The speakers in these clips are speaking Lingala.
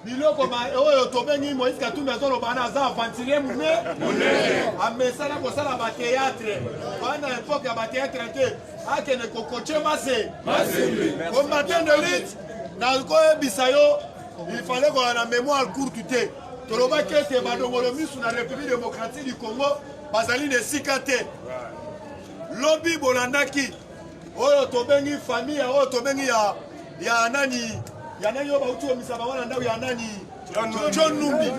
biloko oyo tobengi Moïse Katumbi azoloba na aza aventurier monene amesala kosala bateatre wana époque ya bateatre te akende kokoche mase combattant de lutte nakoyebisa yo il fallait qu'on a mémoire courte te tolobaki ete badongolo misu na République démocratique du Congo bazali na esika te lobi bolandaki oyo tobengi famille oyo tobengi ya nani yo bauti omisa bango ndako ya nani John Numbi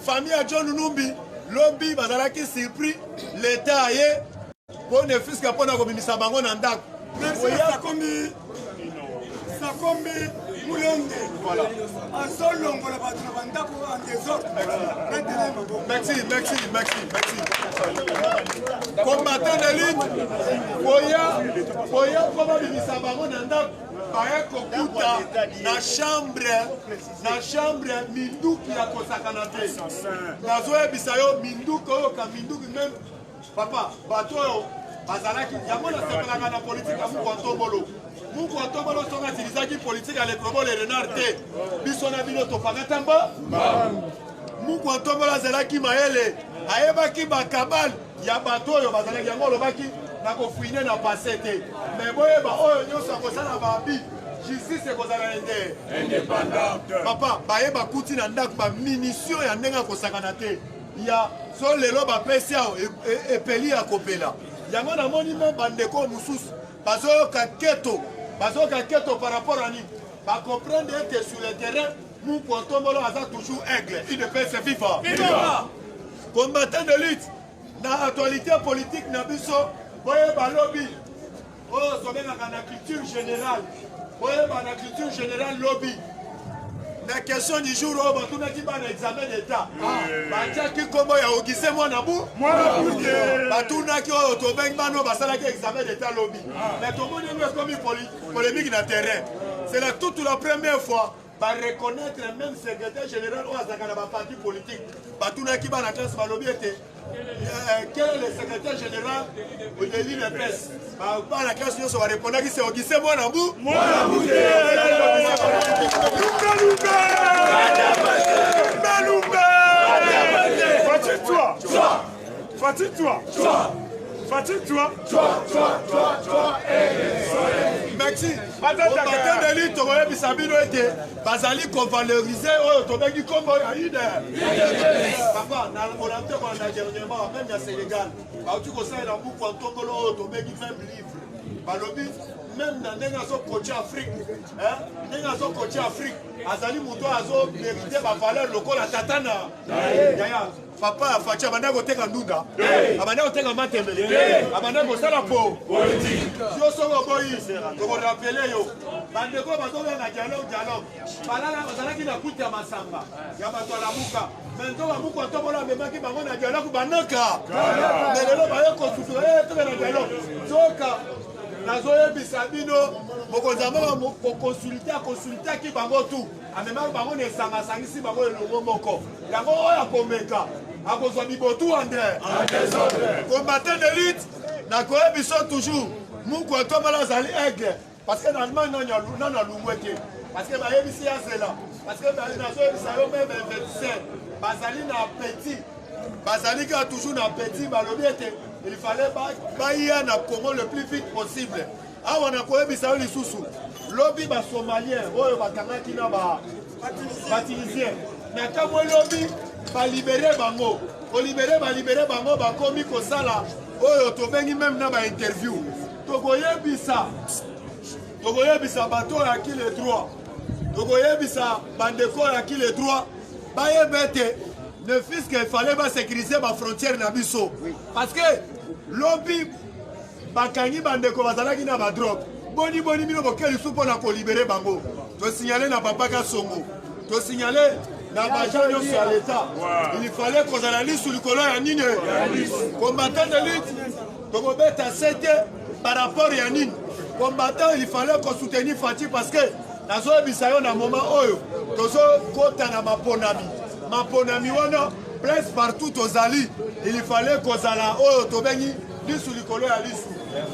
famille ya John Numbi lobi bazalaki surpris l'état aye pone fiska pona kobimisa bango na ndako Sakombi Moulende voilà azolongola bato na bandako en désordre merci combattant de lutte boya koma bimisa bango na ndako baya kokuta na chambre minduki ya kosakana te nazoyebisa yo minduki oyo ka minduki meme papa bato oyo bazalaki yango nasepelaka na politike ya muku ntombolo muku ntombolo soki atilisaki politike ya lekrobole renard te biso na bino tofanga mba muku ntombolo azalaki mayele ayebaki bakabale ya bato oyo bazalaki yango olobaki nakofuine na pase te me boyeba oyo nyonso akosala babi justice ekozala indépendante papa bayeba kuti na ndako baminitio ya ndenge akosakana te ya so lelo bapesi awo epeli ya kopela yango namoni me bandeko mosusu bazoyoka keto par rapport à nini bacomprendre ete sur le terrain muku ntombolo aza toujours aigle il ne peut se vivre combattant de lutte na actualité politique na biso boyeba lobi oyo tobengaka na culture générale boyeba na culture générale lobi na question du jour oyo batunaki bana examen d'état batiaki nkombo ya Ogise mwana bu batunaki oyo tobengi bana oyo basalaki examen d'état lobi mais tomoni ngo ekomi polémique na terrain c'est la toute la première fois bareconnaître même secrétaire général oyo azalaka na baparti politique batunaki bana classe balobi ete quel est le secrétaire général de l'INPS bana classe nyonso barépondaki c'est Ogise mwana bu Fatigue-toi. Merci. Combattant de lutte, tokoyebisa bino ete bazali kovalorize oyo tobengi kombo ya leader. Papa, na olante kolanda dernièrement même ya Sénégal bauti kosalela muku ntombolo oyo tobengi même livre balobi même na ndenge azokoche Afrique ndenge azokoche Afrique azali moto azomérite bavaleur lokola tatana yaya papa afaci abanda koteka ndunda abanda koteka matembele abanda kosala po yo soko boyi tokorapele yo bandeko bazobenga dialogue balala bazalaki na kuti ya masamba ya bato ya lamuka mento bamuku ntombolo amemaki bango na dialogue banaka melelo baye kosusu tobe na dialogue soka nazoyebisa bino mokonzi amoko kokonsultaki bango tu amemaki bango na esangasangisi bango elongo moko yango oyo akomeka akozwa bibotu ande combattant de lutte nakoyebisa toujours muku ntombolo azali aigle parce que normalement nano alungwe te parce que bayebisi ya zela parce que nazoyebisa yo meme verset bazali na petit bazali ka toujours na petit balobi ete il fallait baya na Congo le plus vite possible awa nakoyebisa yo lisusu lobi basomalien oyo bakangaki na batilisien na ntango lobi balibere bango kolibere balibere bango bakomi kosala oyo tobengi meme na bainterview tokoyebisa bato yaki le droit tokoyebisa bandeko yaki le droit bayeba ete ne fils qu'il fallait sécuriser ma frontière na biso parce que lobi bakangi bandeko bazalaki na badrogue boni mino bokeli su mpona kolibere bango tosignale na papa Kasongo tosignale na bajan nyonso ya l'état il fallait kozala lisu likolo ya nini combattant de lutte tokobeta sete par rapport ya nini combattant il fallait kosoutenir Fati parce que nazoyebisa yo na moment oyo tozokota na maponami wana presque partout tozali il fallait kozala oyo tobengi lisu likolo ya lisu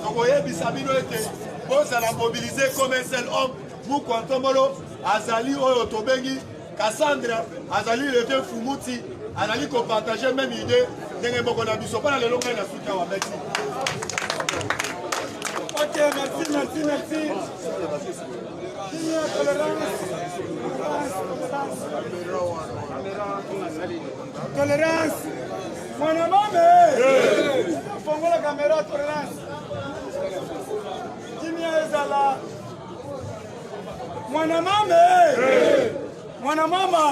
tokoyebisa bino ete bozala mobiliser comme un seul homme muku ntombolo azali oyo tobengi Cassandra azali le deux Fumuti azali ko partager même idée ndenge moko na biso pas le longa na suka wa merci. Ok, merci. Tolérance. Mon amame. Fongo la caméra tolérance. Kimia ezala. Mon amame. Mon mama.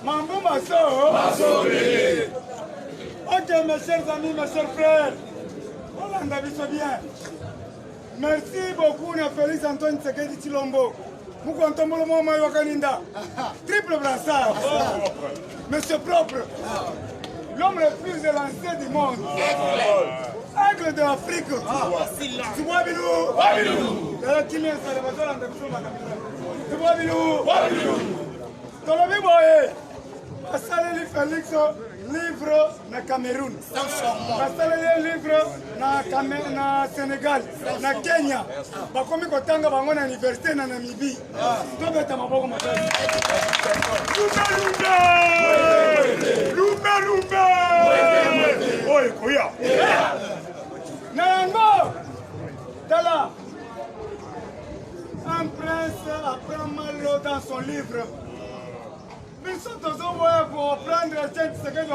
Mambo maso. Ok, mes chers amis, mes chers frères. On a vu ça bien. Merci beaucoup, Félix Antoine Tshisekedi Tshilombo. Nous comptons le moment Wakaninda. Triple brassard. Monsieur propre. L'homme le plus élancé du monde. Aigle de l'Afrique. Tu vois Bilou? Tu vois Bilou? Tolobi Boye. Asaleli Félix livre na Cameroun. Asaleli livre na Sénégal, na Kenya. Bakomi kotanga bango na université na Namibie. Tobeta maboko makasi. Lumba. Oye koya. Na yango. Tala. Un prince apprend mal dans son livre. Nous sommes tous pour prendre la tête de Tshisekedi.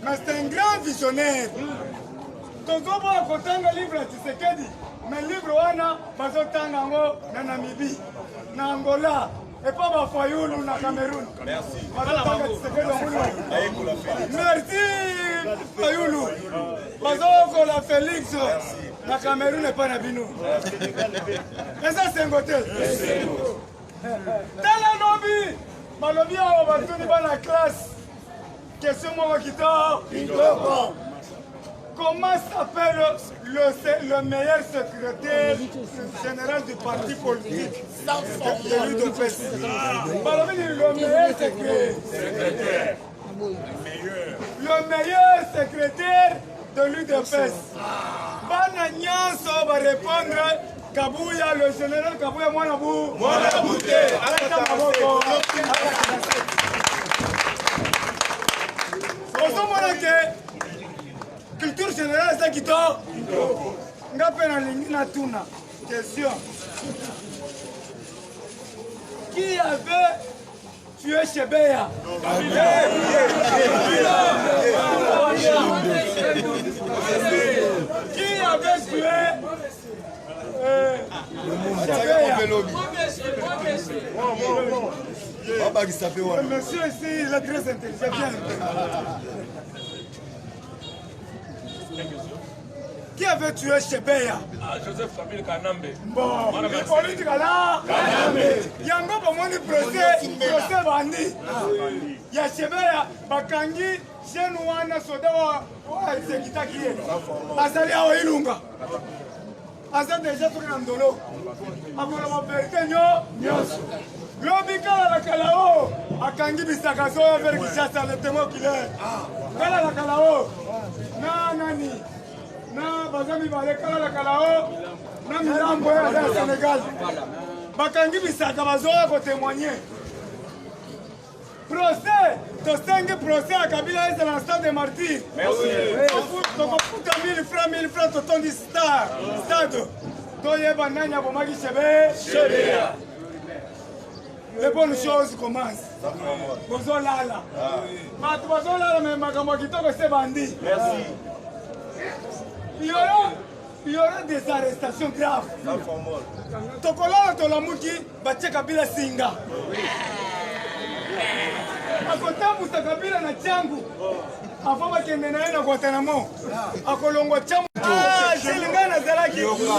Mais c'est un grand visionnaire. Tous pour prendre le livre de Tshisekedi. Mais le livre wana bazotanga ngo na Namibie, na Angola, et pas ba Fayoulou na Cameroun. Merci. Merci Fayoulou. Bazoko la Félix na Cameroun et pas na Bino. Et ça c'est un côté. Dans la lobby. Malobi a battu dans la classe. Question moi qui comment s'appelle le meilleur secrétaire général du parti politique de l'UDPS? Malobi dit le meilleur secrétaire. Le meilleur secrétaire de l'UDPS. Bana Nyanso va répondre. Kabouya, le général Kabouya, Mwanabou. Mwanabouté. Culture générale, c'est qui t'a. Question. Qui avait tué Chebeya? Qui avait tué monsieur ici, il est très intelligent. Qui avait tué Chebeya? Joseph Kabila Kanambe. Bon, il politique là. Yango pour mon procès bandi. Ya Chebeya, Bakangi, Jeune Sodawa, c'est qui t'a qui est. Azali Awa Ilunga. Aza déjà pris un dolo. Akola ma vérité nyonso. Lobi kala la kalao. Akangi bisaka zoya vers Kinshasa le témoin qu'il est. Kala la kalao. Na nani. Na bazami bale kala la kalao. Na mirambo ya Sénégal. Bakangi bisaka bazoya ko témoigner. Procès, tu procès à Kabila est dans le stade des martyrs. Merci. Tu as 1000 francs, tu as dit stade. Tu as banane à Bomaki Chebe. Les bonnes choses commencent. Bozo Lala. Bozo Lala, mais Makamokito, c'est bandit. Merci. Il y aura des arrestations graves. Tokola, Tolamuki, Bache Kabila Singa. Akotambusa Kabila na changu afoma kende na yena kwa Guantanamo akolongwa chamu silingana zalaki lumba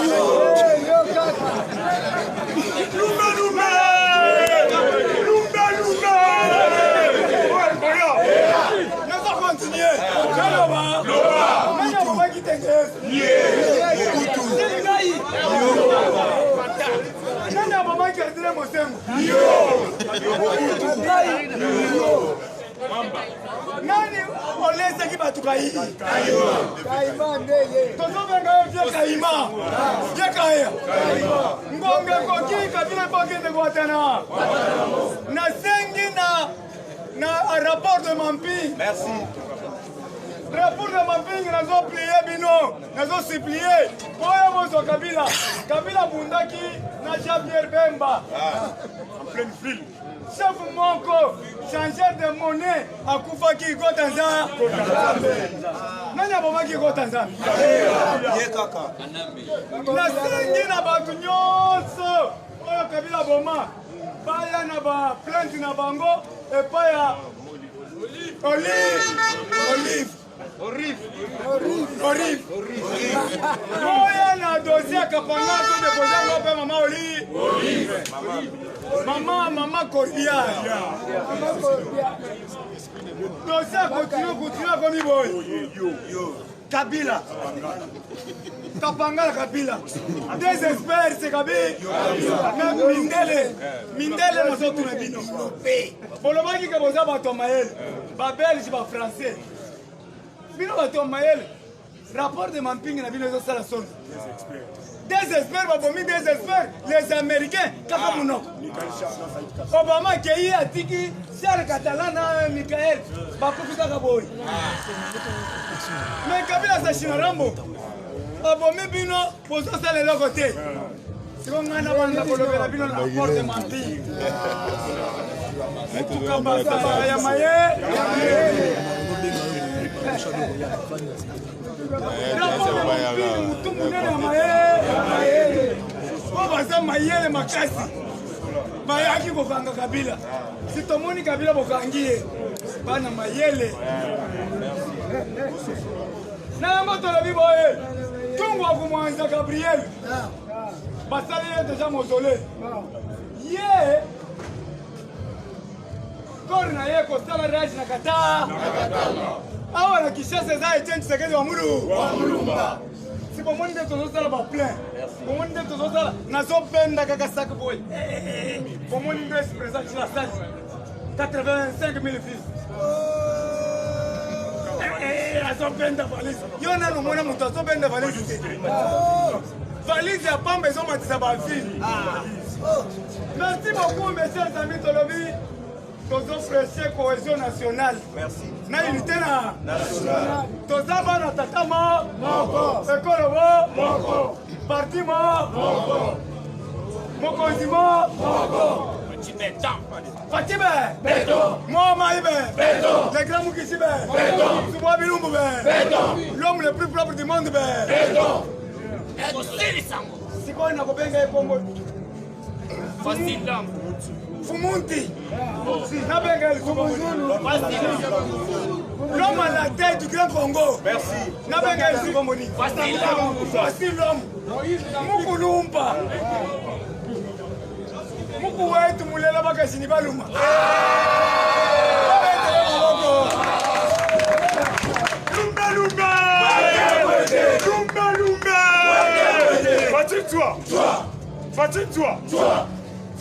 nasa continuer kaloba manya baba kitenge silingai nanya baba kitenge mosengo nani oleza ki batukai kaima ndeye tozobenga vya kaima vya kaya ngonga koki kabila boke de Guantanamo na sengi un rapport de Mamping. Merci. Rapport de Mamping, nous avons plié, Bino. Nous avons supplié. Pour Kabila. Kabila Bundaki, n'a Jean-Pierre Bemba. En pleine file. Chef Monko, changer de monnaie à Koufaki Gotanza. Nani abomaki Gotanza? Ye kaka. Na sengi na batu nyonso. Oyo Kabila Boma. Baya na ba plainte na bango epa ya Olive. Oya na dossier Kapanga to déposer ngo pe mama Olive. Mama Cordial. Dossier continue comme il boy. Kabila. Kapanga Kabila. Désespère c'est Kabila. Mindele na zotu na bino. Bolobaki ke boza bato mael. Ba belge ba français. Bino bato mael. Rapport de Mamping na bino zo sala son. Désespère ba bomi désespère les américains kaka munoko. Obama kei atiki Charles Catalan na Michael ba kufuta ka boy. Mais Kabila sa Chinarambo. Abomi bino pozo sala le côté. Siko ngana banga kolobela bino na rapport de Mamping. Mutuka basa ya maye. Rapport de Mamping mutumu nene ya maye. Ko basa mayele makasi. Bayaki kokanga Kabila. Sitomoni Kabila bokangie. Bana mayele. Na moto la biboye. Tungu akumwanza Gabriel. Basali est déjà mausolée. Ye. Korna ye kostala rage na kata. Awa na Kishasa za change sekezi wa mulumba. Si pour moi de tozo sala ba plein. Pour moi de tozo sala na so penda kaka sac boy. Pour moi de se présenter la salle. 85 000 fils. La so penda valise. Yo na no mona muto so penda valise. Valise ya pamba ils ont matisa ba fille. Merci beaucoup mes chers amis Tolobi. Tozo prêcher cohésion nationale. Merci. Na unité nationale. Toza bana tatama moko. Ekolobo moko. Parti moko. Mokonzimo moko. Fatime Beto. Moi Maïbe Beto. Les grands Moukissi Beto. Souboua Bilumbu Beto. L'homme le plus propre du monde Beto. C'est quoi une akobenga Congo? Facile Fumunti. Nabenga l'homme à la tête du Grand Congo. Merci. Nabenga Facile l'homme. Mukulumba. Muku wetu mulela bakashini baluma.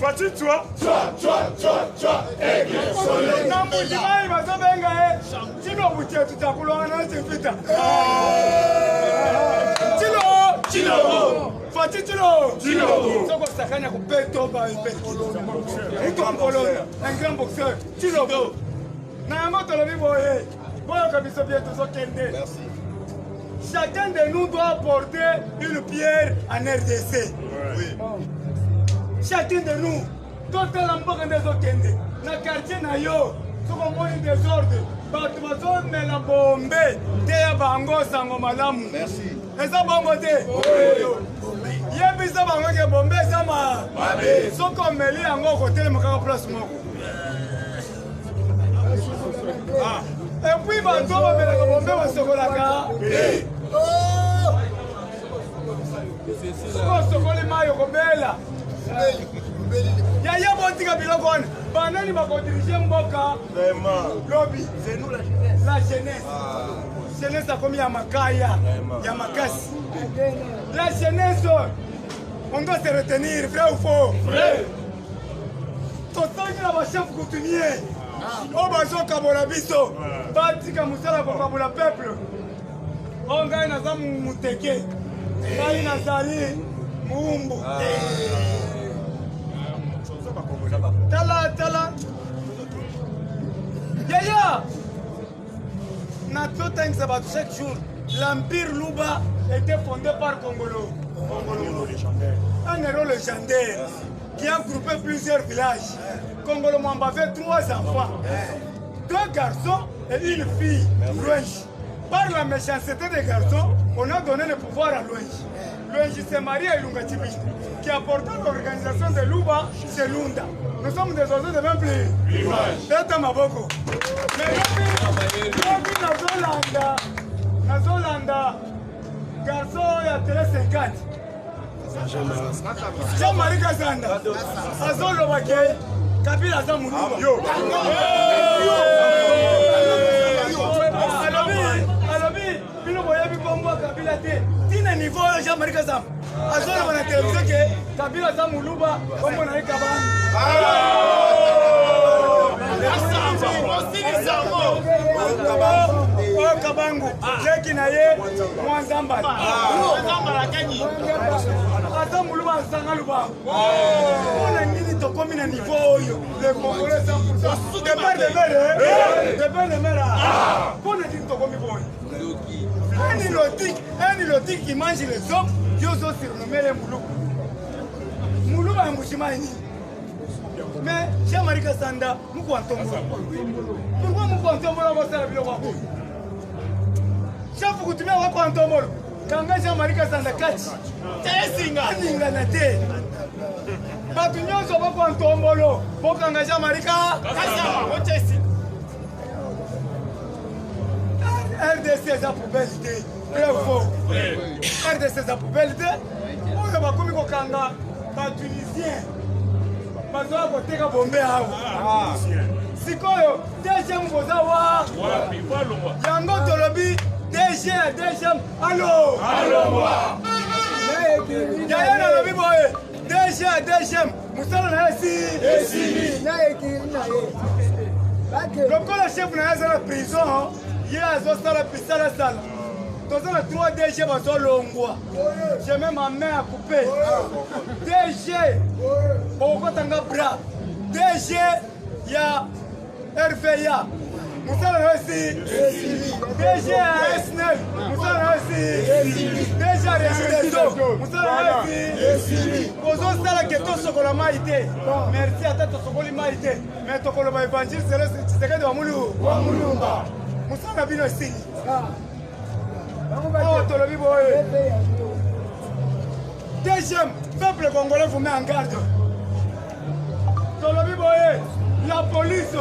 Fatine-toi. Nambulimai bazobenga Chino butia tutakulwana chifita. Chino. Chino. Soko sakanya kupeto ba ipeto. Mutu Pologne, un grand boxeur. Chino. Na moto lo biboye. Boyo kabiso bien tout kende. Merci. Chacun de nous doit apporter une pierre en RDC. Oui. Chacun de nous, tout le monde est désordre. Dans le quartier, il y a un désordre. Mais la bombe, c'est bango sango malamu. Merci. Et ça bombe té. Il y a bis ça bango que bombe ça ma. So comme meli ango côté le makaka place moko. Et puis bato ba mela ka bombe ba sokolaka. So sokoli mayo ko bela. Yaya Bontika Bilokon, Banani va diriger Mboka. Vraiment. Lobby. C'est nous la jeunesse. La jeunesse. Jeunesse a commis Yamakaya. Yamakasi. La jeunesse, on doit se retenir, vrai ou faux? Vrai. Total qui n'a pas chef coutumier. On va jouer Kabolabiso. Batika Moussala pour Kabola peuple. On gagne dans un mouteke. Baï Nazali. Moumbu. Tala. Déjà, chaque jour, l'Empire Luba était fondé par Congolo. Un héros légendaire qui a groupé plusieurs villages. Congolo Mwamba avait 3 enfants, 2 garçons et une fille, Louenji. Par la méchanceté des garçons, on a donné le pouvoir à Louenji. Louenji s'est marié à Ilunga Tibini, qui a porté l'organisation de Luba, c'est Lunda. Nous sommes des oiseaux de même plus. C'est Maboko. Mais Nazolanda, garçon, il y a 50. Jean-Marie Kazanda, Azolo Bake, Kabila Zamounou. Alobi, Bino Boyabi Bombo Kabila T. Tina niveau Jean-Marie Kazam. Azolo Bana télévision que Kabila Zamoulouba, comme on a eu Kaban. Kabangu, Jeki na ye, Mwanzamba. Ata Muluba Sangaluba. On a nini tokomi na niveau yo. Le Congolais 100%. Départ de mer. On a nini tokomi boy. Un ilotique qui mange les hommes, yo so surnommé les Moulou. Moulou ba mbushimani. Mais Jean-Marie Kassanda, nous comptons. Pourquoi nous comptons pour la ville? Chaque fois que tu vas compter, quand Jean-Marie Kassanda catch, Tessinga, Ninganate. Batunion, ça va compter, pour quand Jean-Marie Kassanda, RDC, c'est la poubelle idée. RDC, c'est la poubelle idée. On va comme il y a un Tunisien. Mazoa koteka bombe hao. Sikoyo, deuxième bozawa. Yango tolobi, deuxième. Allô. Moi. Yaya lobi boye. Deuxième. Musala na esi. Le chef na la prison, il a la pisala sala. Dans la 3 DG bazo longwa. J'ai même ma main à couper. DG Bokotanga bras. DG ya RVA. Moussala Rossi. DG SNL. Moussala Rossi. DG Réalisation. Moussala Rossi. Bozo sala que to sokola maïté. Merci à ta sokoli maïté. Mais tokolo ba évangile c'est que de Wamulu. Wamulumba. Moussala bino sini. Deuxième, peuple congolais vous met en garde. La police,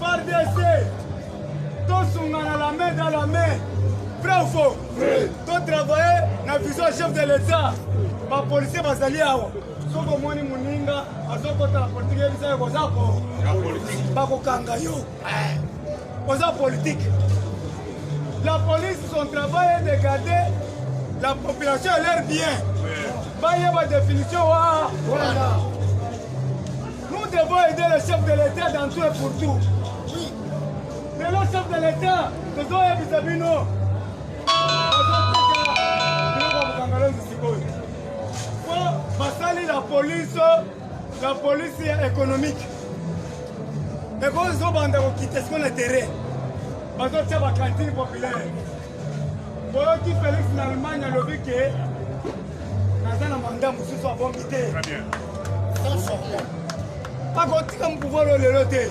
FARDC, tous sont la main dans la main. Vrai ou faux? Tous travailler dans la vision chef de l'État. Les policiers vont s'allier à vous. Soko mwani muninga, azoko ta politique yebisa kozako. Bako kangayo. Oza politique. La police, son travail est de garder la population à l'air bien. Il y a une définition. Nous devons aider le chef de l'État dans tout et pour tout. Mais le chef de l'État, nous devons aider la police économique. Et quand ils ont quitté ce qu'on a terrain. Parce que c'est la cantine populaire. Pour qui Félix en Allemagne a levé que dans un mandat, nous sommes bons quitter. Pas qu'on comme pouvoir le loter.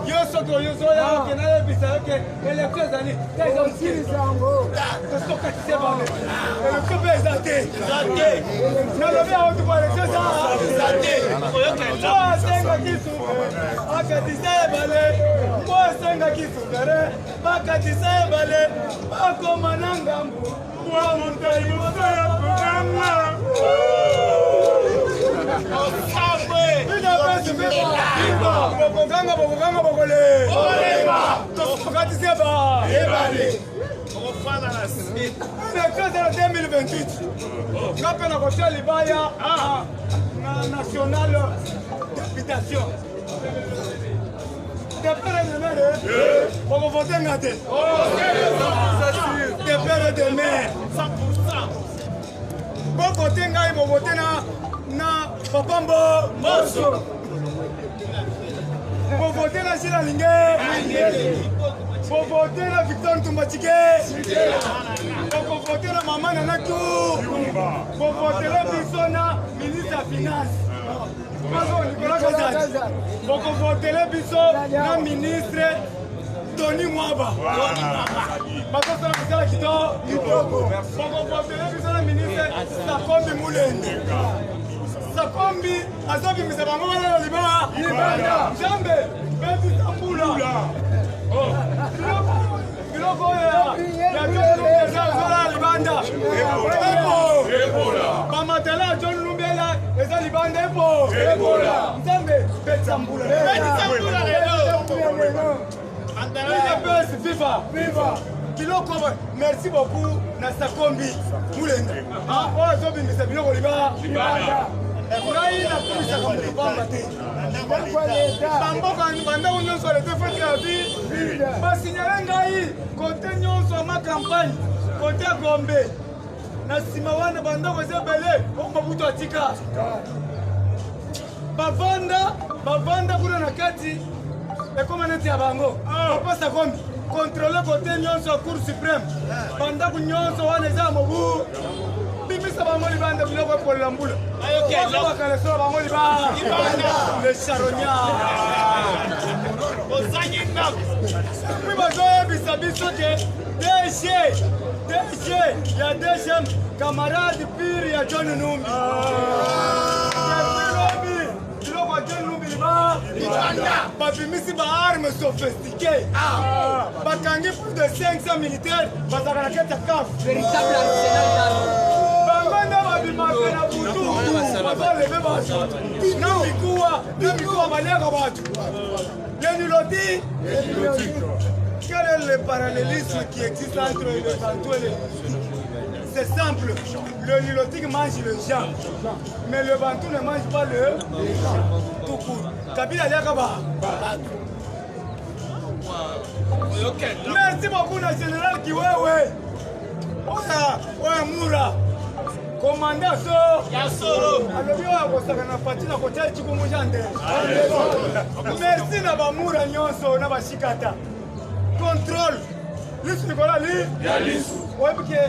Yo soko yo soya que n'a pas visé que électeurs années. Ils ont dit ça en gros. C'est ce que tu sais pas. Le peuple est zaté. Nous le avons tout voir que ça. Zaté. Moi c'est qui souffre. Akatisa balé. Moi c'est qui souffre. Akatisa balé. Akomananga. Moi mon taille mon programme. National d'habitation. Pour voter Ngate. Des pères de mer. 100%. Pour voter Ngaï, pour voter na Papambo. Mosso. Pour voter la Gilles Alingue. Pour voter la Victor Tumbatike. Pour voter la Maman Nanakou. Pour voter la Bissona, ministre de la Finance. Pour voter la Bissona, ministre Tony Mwaba. Pour voter la Bissona, ministre Sakombi Moulende. Sakombi, Azobi Misabango Wana Libanda. Jambe, Bebi Tambula. Biloko ya John Libanda. Pamatela John Lumbela, eza Libanda epo. Jambe, Bebi Tambula. Viva. Biloko, merci beaucoup na Sakombi Moulende. Azobi Misabango Libanda. Ngai na kumisa kamuri pamba te. Bamboka banda nyonso le defete ya vie. Basignale ngai côté nyonso ma campagne, côté Gombe. Na sima wana banda ko zebele ko mabuto atika. Bavanda kuna na kati e commandant ya bango. Papa Kombi contrôler côté nyonso Cour suprême. Banda ku nyonso wana za mobu. Bimisa bango Libanda biloko pour l'ambula. Le charognard. DG, il y a deuxième camarade pire, il y a John Numbi. Babimisi ba armes sophistiquées. Bakangi plus de 500 militaires. Bazaka na kete CAF. Véritable arsenal d'armes. Quel est le parallélisme qui existe entre le Bantou et le C'est simple, le Nilotique mange le gens, mais le Bantou ne mange pas le tout court. Kabila Liakaba. Merci beaucoup, le général Kiwewe. Oya Moura. Commandant Yasoro. Merci na Bamura Nyonso na Bashikata. Contrôle. Lisu Nicolas li. Yalisu. Webike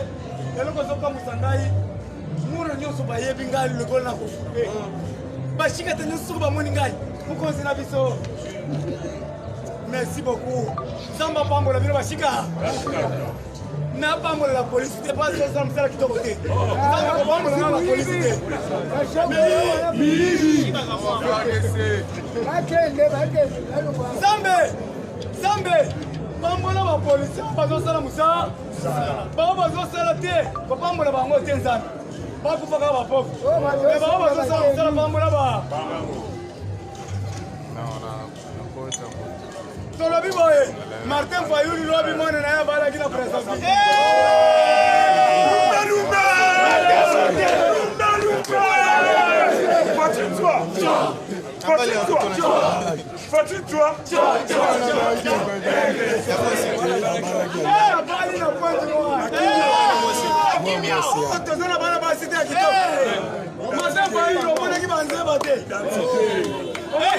eloko soka musangai. Mura Nyonso bayebi ngali le gol na ko. Bashikata Nyonso ba moni ngali. Mukonzi na biso. Merci beaucoup. Samba pambo la bino bashika. Na pambo la police, c'est pas ça me sert qui côté. Ça pambo la police. Zambe. Pambo la police, pas ça la musa. Pas ça la té, pambo la bango tenzana. Pas pour faire ba pauvre. Mais pas ça la pambo la ba. Tolobi boy, Martin Fayulu lobi mwana na ya bala kila président. Fatine-toi.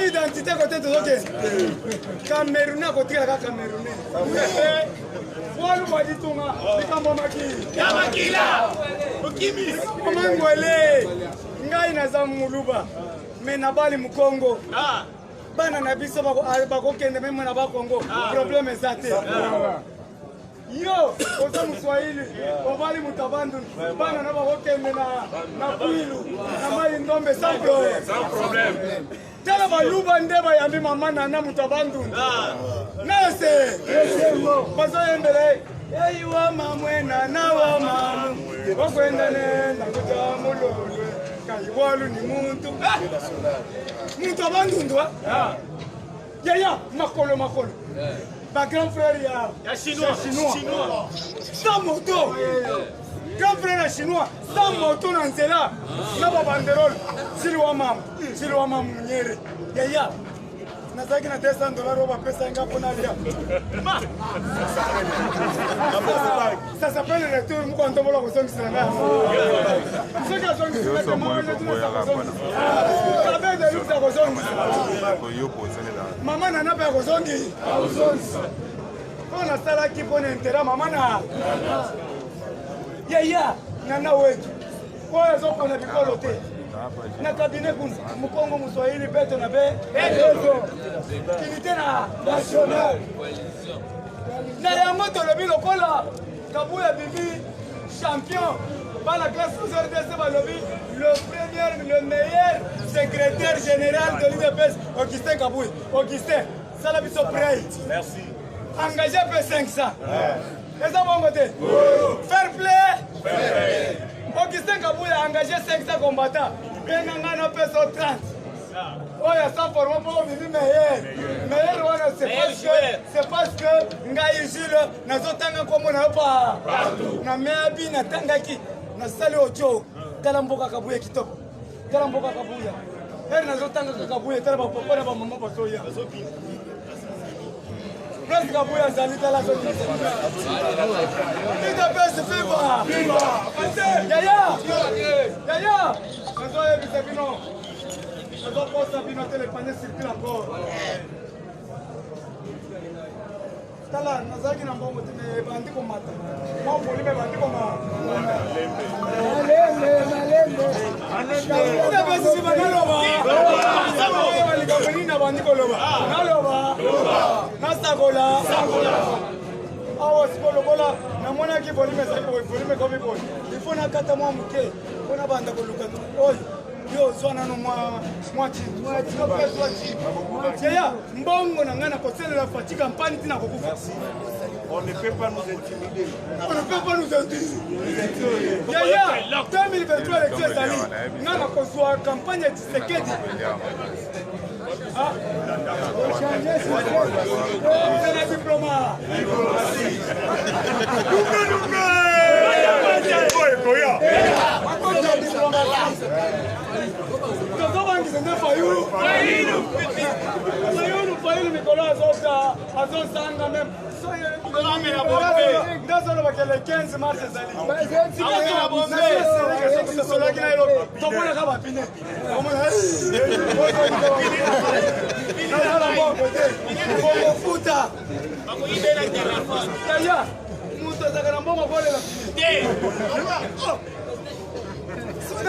Identité côté de l'autre. Camerounais côté la Camerounais. Voilà moi dit tout ma. Yamakila. Okimi. Mangwele. Ngai na zamuluba. Mais na bali mu Congo. Bana na biso bako kende même na ba Congo. Problème ezate. Yo, oza Mswahili, obali mutabandu, bana na bako kende na Kwilu, na mai Ndombe sans problème. Tala baluba ndeba yambi mama na mutabandu. Nase. Bazo yembele. Ei wa mamwena na wa mamu. Okwenda nenda kutamulolwe. Kaiwalu ni muntu. Mutabandu ndwa. Ya makolo. Ba grand frère ya chinois. Sans moto. Grand frère chinois, sans moto na nzela. Na ba banderole. Silwa mamu nyere. Ya. nazalaki na $200 oyo bapesa nga mpona lia. Ça s'appelle le retour moko ntombola kozongisela nga. Soki azongisela te moko netunasa kozongisela. Kabe de luxe akozongisela. Mama nana mpe akozongi. Mpo nasalaki mpona intera mama na yaya nana wetu oyo azopona bikolo te na kabine kuna mukongo muswahili beto na be kinite na national na yango tolobi lokola Kabuya bibi champion par la classe RDC balobi le meilleur secrétaire général de l'UDPS Augustin Kabuya. Augustin sala biso prêt. Merci. Engagé P500. Et ça bon côté. Fair play. Augustin Kabuya a engagé 500 combattants. Benanga peso 30. Oh, il y a ça pour moi pour vivre meilleur. Meilleur, c'est parce que Ngaï Gilles n'a pas comme on n'a pas. Na meabi na tangaki na sali ojo. Kalamboka Kabuya kitop. Kalamboka Kabuya. Elle n'a pas Kabuya. Elle va pas na maman pas soya. Presque Kabuya zalita la zone. Il te fait se faire. Yaya. Yaya. Nazoya bisabino. Nazo posta bino téléphone circule encore. Tala nazaki na mbongo tene bandi ko mata. Mo polime bandi ko ma. Malembe. Uda basi sibanaloba. Walikabeni na bandi ko loba. Naloba. Nasagola. Awa sikolo bola na mona ki polime sai ko polime ko biko. Il faut na kata mo muke. Kona banda ko luka. Oi. Yo zwana no mwa chini. Yaya mbongo na ngana kosela la fatigue campagne tina kokufa. On ne peut pas nous intimider. On ne peut pas nous intimider. Yaya 2023 élection ezali. Ngana kozwa campagne ya Tshisekedi. Ah. C'est la diplomate. Le 15 mars,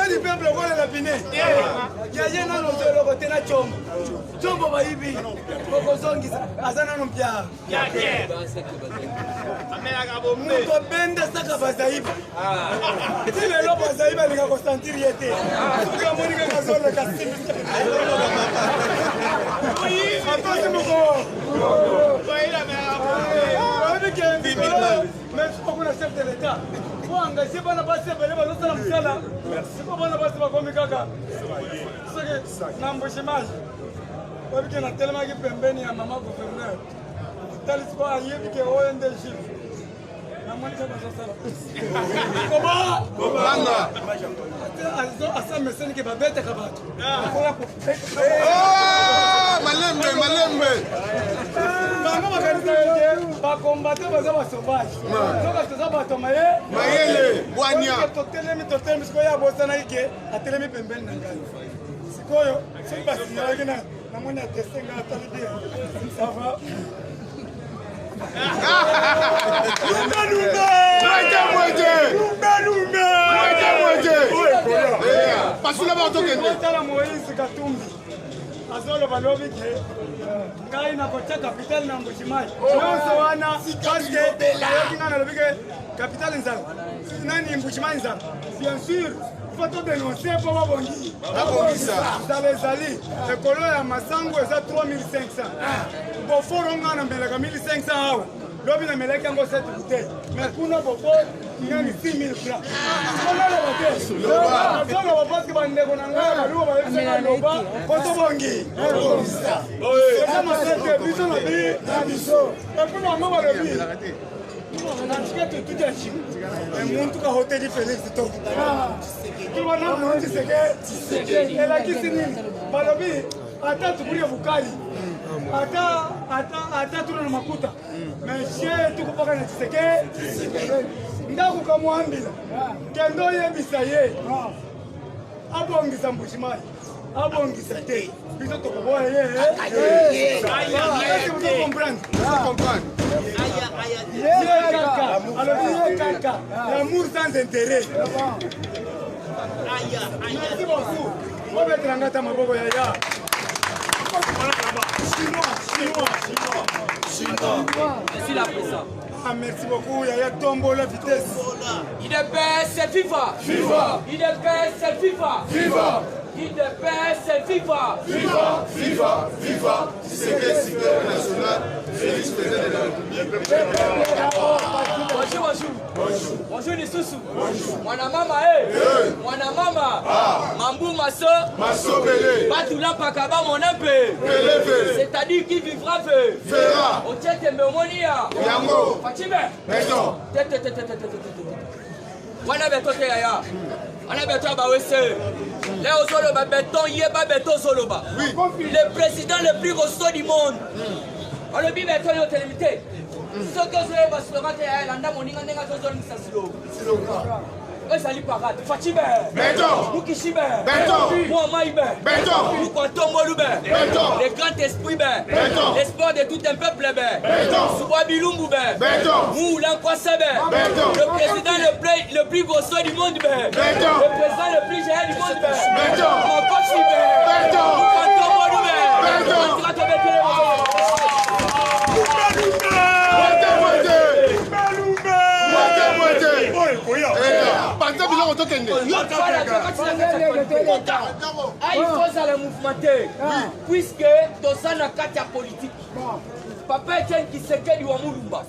du peuple voilà la pine. Yaya na nozelo kote na chombo. Chombo baibi. Kokozongisa azana no mpya. Yake. Amela kabombe. Muko bende saka bazaiba. Tile lo bazaiba linga Constantine yete. Suka monika kazole kasimi. Oui, attention muko. Baila mera. Avec un bibi. Mais pourquoi le chef de l'État engagé bana basi bale balosala msala siko bana basi bakomi kaka soki na mbushimage wabike na telema ki pembeni ya mama gouverneur talisiko ayebike ONDG na moni kaka sala kobanga asa meseni ke babete kabatu malembe bango bakanisa bakombate baza basauvage soka toza bato mayele bwanya totelemi sikoyo abosana ike atelemi pembeni na ngai sikoyo soki basinyalaki namoni ateste ngai atali bien sava lumbe Moïse Katumbi azoloba lobi ke ngai nakotia capitale na Mbushimai nyonso wana paske ayoki ngai nalobi ke capitale nzala nani Mbushimai nzala bien sûr faut to dénoncer po babongi nzala ezali ekolo ya masango eza 3500 boforo nga na mbelaka 1500 awa lobi na meleki yango 7 bouteille mais kuna bobo ngani 6000 francs nazoloba paske bandeko na ngai baluka bayebisaka loba kotobongi eza masete biso na biso epui bango balobi nantikete tuti ya chine emuntu ka hoteli Félix to tubana muntu seke elakisi nini balobi ata tukulie bukali ata tuna na makuta mais chez tukupaka na Tshisekedi ndaku kamwambila kendo yebisa ye abongisa mbushimai abongisa te biso tokoboya ye kaka l'amour sans intérêt merci beaucoup obetelanga ta maboko yaya Merci la présence. Ah, merci beaucoup, Yaya Tombo, la vitesse. IDPS, c'est FIFA. FIFA. IDPS, c'est FIFA. FIFA. IDPS, c'est FIFA. FIFA. FIFA. FIFA. Tshisekedi super national. Félix président de la République. Bonjour, bonjour. Bonjour les sous-sous. Mwana mama, Mwana mama. Mambu Maso. Maso Belé. Batula Pakaba Monapé. C'est-à-dire qui vivra veut. Vera. Otiete Memonia. Yango. Fatime. Béton. Wana beto te yaya. Wana beto abawese. Léo Zoloba béton yeba béton Zoloba. Le président le plus costaud du monde. On le dit béton yo télémité. Ce que je vais slogan te yaya landa moninga nenga zozolo misa slogan. Ezali parade. Fatime. Béton. Mukishibe. Béton. Mouamaïbe. Béton. Moukantomolube. Béton. Les grands esprits. Béton. L'espoir de tout un peuple. Béton. Soubabilumbu. Béton. Moulankwasebe. Béton. Le président le plus costaud du monde. Béton. Le président le plus géant du monde. Béton. Mon coach. Béton. Moukantomolube. Béton. Il faut ça le mouvementer. Puisque dans ça n'a qu'à politique. Papa Etienne Tshisekedi wa Mulumba.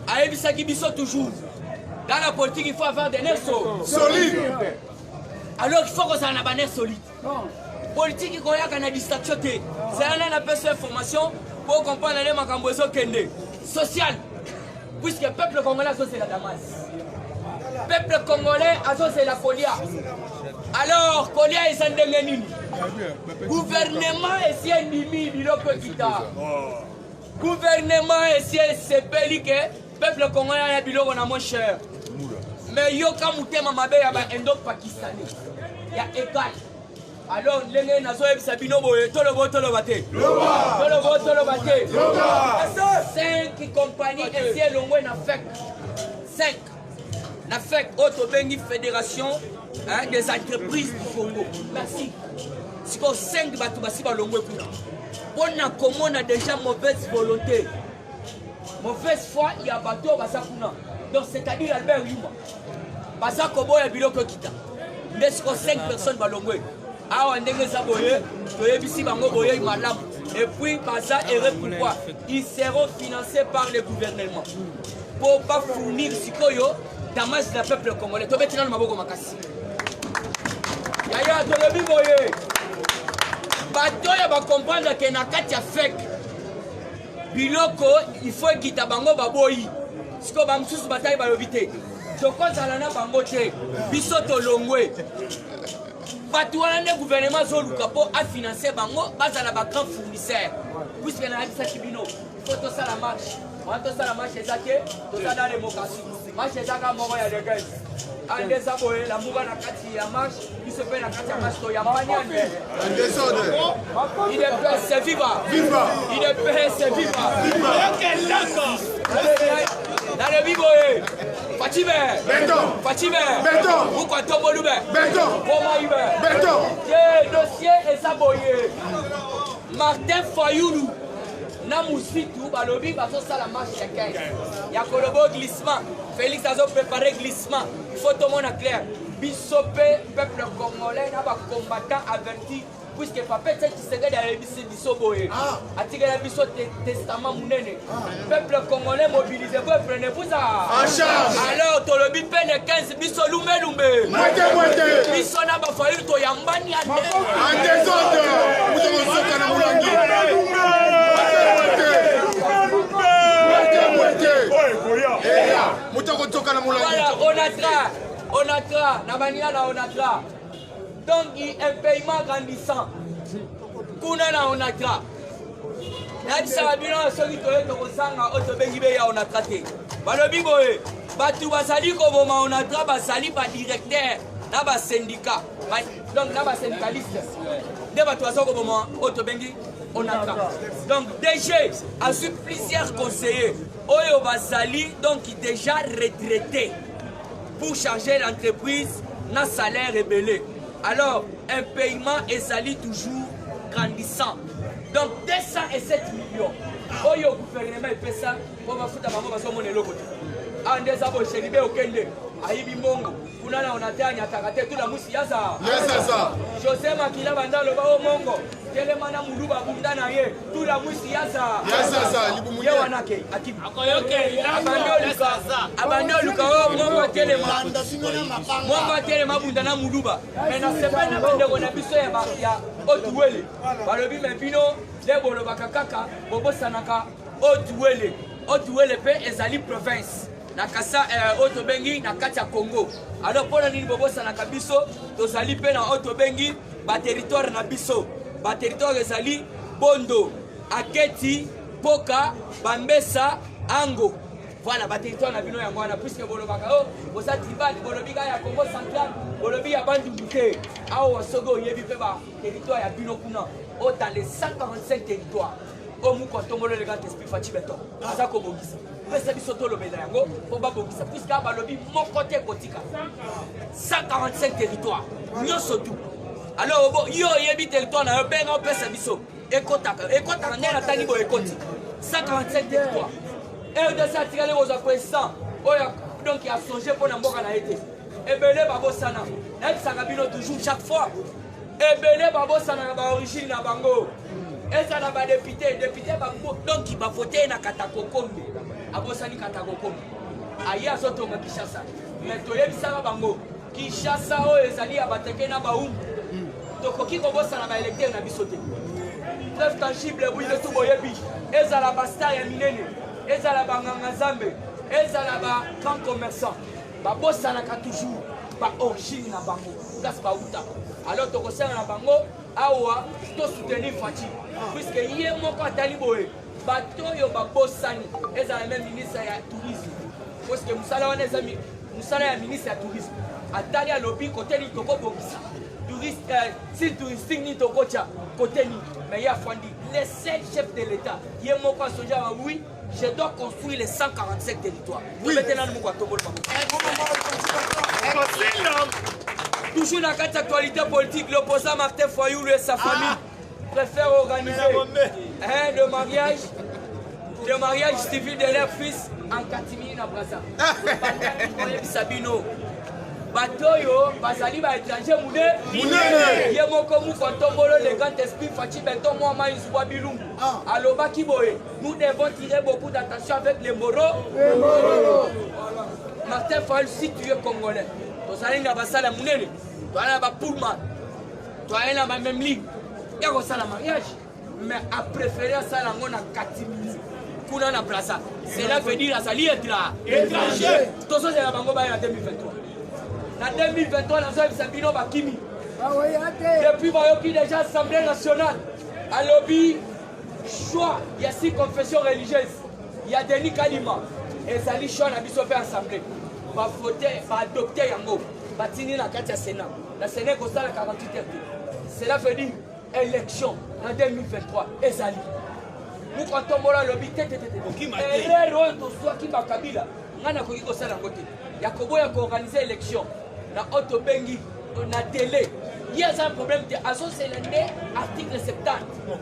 Aebisa Kibiso toujours. Dans la politique, il faut avoir des nerfs solides. Alors il faut que ça ait un nerf solide. Politique, il y a une distraction. C'est un appel sur information pour comprendre les macamboueso kende. Social. Puisque le peuple congolais, c'est la Damas. Le peuple congolais, c'est la Kolia. Alors, Kolia est un démenini. Gouvernement est si ennemi du loco kita. Gouvernement est si c'est que peuple congolais a biloko na moins cher. Mais yoka mutema mabe ya ba endo pakistanais. Ya égal. Alors, les nazo sabino boye tolobo tolobate. Tolobo tolobate. 5 compagnies et longwe na FEC. 5. La FEC, autre fédération des entreprises du Congo. Merci. C'est que 5 batubasi ba longwe kuna. On a comment on a déjà mauvaise volonté. Mauvaise foi, il y a bateau basakuna. Donc c'est-à-dire Albert Yuma. Basako boya biloko kita. Mais c'est que 5 personnes ba longwe. Ah, on a des aboyés, et puis, ça et pourquoi ils seront financés par le gouvernement pour ne pas fournir ce qu'il y a dans le peuple congolais. Tu vas te dire que makasi. Yaya, tu le biboye. Bato va comprendre que na kati ya fek. Biloko, il faut qu'il tabango baboyi. Ce que bamsusu bataille balobité. Je compte à la bango te. Bisoto longwe. Le gouvernement a financé bango base à grand fournisseur. Puisque dans la Kibino, il faut tout ça la marche. On a tout ça la marche et ça tout ça dans les démocratie. Marche et ça quand on a des gars. En désabonné, la mouvement a kati la marche, il se fait la kati la marche, il y a pas de désordre. Il est prêt, c'est viva. Il est prêt, c'est viva. Dans le biboé. Fatime. Béton. Fatime. Béton. Pourquoi Tombolube? Béton. Komaïbe. Béton. Le dossier est saboyé. Martin Fayoulou. Namoussitou, balobi, baso ça la marche à 15. Il y a Kolobo glissement. Félix a préparé glissement. Il faut tout le monde clair. Bissopé, peuple congolais, n'a pas combattant averti. Puisque papa qui se regarde à l'ébissé du Soboé. A-t-il la biso testament mounene. Peuple congolais mobilisé, vous prenez-vous ça. Alors, tu le bipé de 15 biso lumbe lumbe. Moitié. Biso n'a pas fallu to yambani à En désordre. Vous avez sauté dans Moulangi. Voilà, Onatra, Namania Onatra. Donc, il y a un paiement grandissant. Kuna na Onatra. nayebisaka bino soki toye tokosanga oyo tobengi beya onatra te balobi boye bato bazali koboma onatra bazali badirecteur na basyndicat donc na basyndicaliste nde bato baza koboma oyo tobengi onatra donc DG azwi plusieurs conseillers oyo bazali donc déjà retraité pour charger l'entreprise na salaire ébélé. Alors, un paiement ezali toujours grandissant. Donc, 207 millions. Oyo gouvernement fait ça pour ma fouta maman parce que mon eloko. En des abo chelibe okende. Ayibi mongo. Kunana on atanya takate tout la musi yaza. Yes ça. José Makila banda lo ba o mongo. Telemana muluba bunda na ye. Tout la musi yaza. Yes ça. Libu muye. Yewanake akib. Akoyoke. Abando luka o mongo telema. Mongo telema bunda na muluba. Mais na semaine bande kona biso ya otuwele. Balobi mepino debolo bakakaka bobo sanaka otuwele. Otuwele pe ezali province. Nakasa otobengi na kati ya Congo. Alors pour nini bobo sanaka biso tozali pe na otobengi ba territoire na biso. Ba territoire ezali Bondo, Aketi, Poka, Bambesa, Ango. Voilà ba territoire na bino ya mwana puisque bolobaka boza tribal bolobika ya Congo central, bolobi ya bandu buke. Awa sogo yebi pe ba territoire ya bino kuna dans les 145 territoires. Omu ko tomolo le grand esprit Fachi Beton. Aza ko bogisa. Pesa biso to lobela yango po ba bogisa puisque ba lobi mon côté kotika. 145 territoires. Nyoso tout. Alors yo yebi territoire na yo benga pesa biso. Ekota ngena tani bo ekoti. 145 territoires. Et de ça tirer aux présidents. Oya donc il a songé pour na mboka na été. Ebele babo sana. Et ça kabino toujours chaque fois. Ebele babo sana na ba origine na bango. Et ça n'a pas député donc il va voter na Katakokombe. Abosani Katakokombe. Aya sotonga Kishasa. Mais toyebisaka bango. Kishasa o ezali abateke na baum. Tokoki kobosa na ba électeur na bisote. Preuve tangible oui de tout boyebi. Ezala ba star ya minene. Ezala ba nganga zambe. Ezala ba grand commerçant. Ba bosa na ka toujours ba origine na bango. Das ba uta. Alors tokosana na bango awa to soutenir Fachi. Puisque hier mon atali boye bato yo babosani ezala même ministre ya tourisme parce que musala wana ezami musala ya ministre ya tourisme atali alobi côté ni toko bokisa touriste si touristique ni toko cha côté ni mais ya fandi les seul chefs de l'état hier mon soja oui je dois construire les 145 territoires oui maintenant nous ko tombola toujours la carte actualité politique l'opposant Martin Foyoulou et sa famille préfère organiser le mariage civil de leur fils en Katimini na Braza. Sabino. Batoyo, Bazali ba étranger moudé. Yemoko mou kontombolo le grand esprit Fachi Beton moi ma Yuswa Bilum. Aloba Kiboé. Nous devons tirer beaucoup d'attention avec les moros. Martin Foyle, si tu es congolais, tu as une basala mounene, tu as un Pullman, tu as une même ligne. Il y a un mariage, mais à préférer ça la mona Katimini. Kuna na Plaza. Cela veut dire à ça étranger. Tout ça c'est la bango en 2023. En 2023, la zone Sabino Bakimi. Depuis Bayoki déjà Assemblée nationale. À lobby, choix, il y a 6 confessions religieuses. Il y a Denis Kalima. Et Zali Chouan a fait assemblée. Va voter, va adopter Yango. Va tenir la carte à Sénat. La Sénat est à 48 heures. Cela veut dire élection en 2023. Et Zali. Nous quand on voit le lobby, et les rôles de soi qui va Kabila. On a Yakobo a organisé l'élection. Na Otobengi, na télé. Il y a un problème de article 70.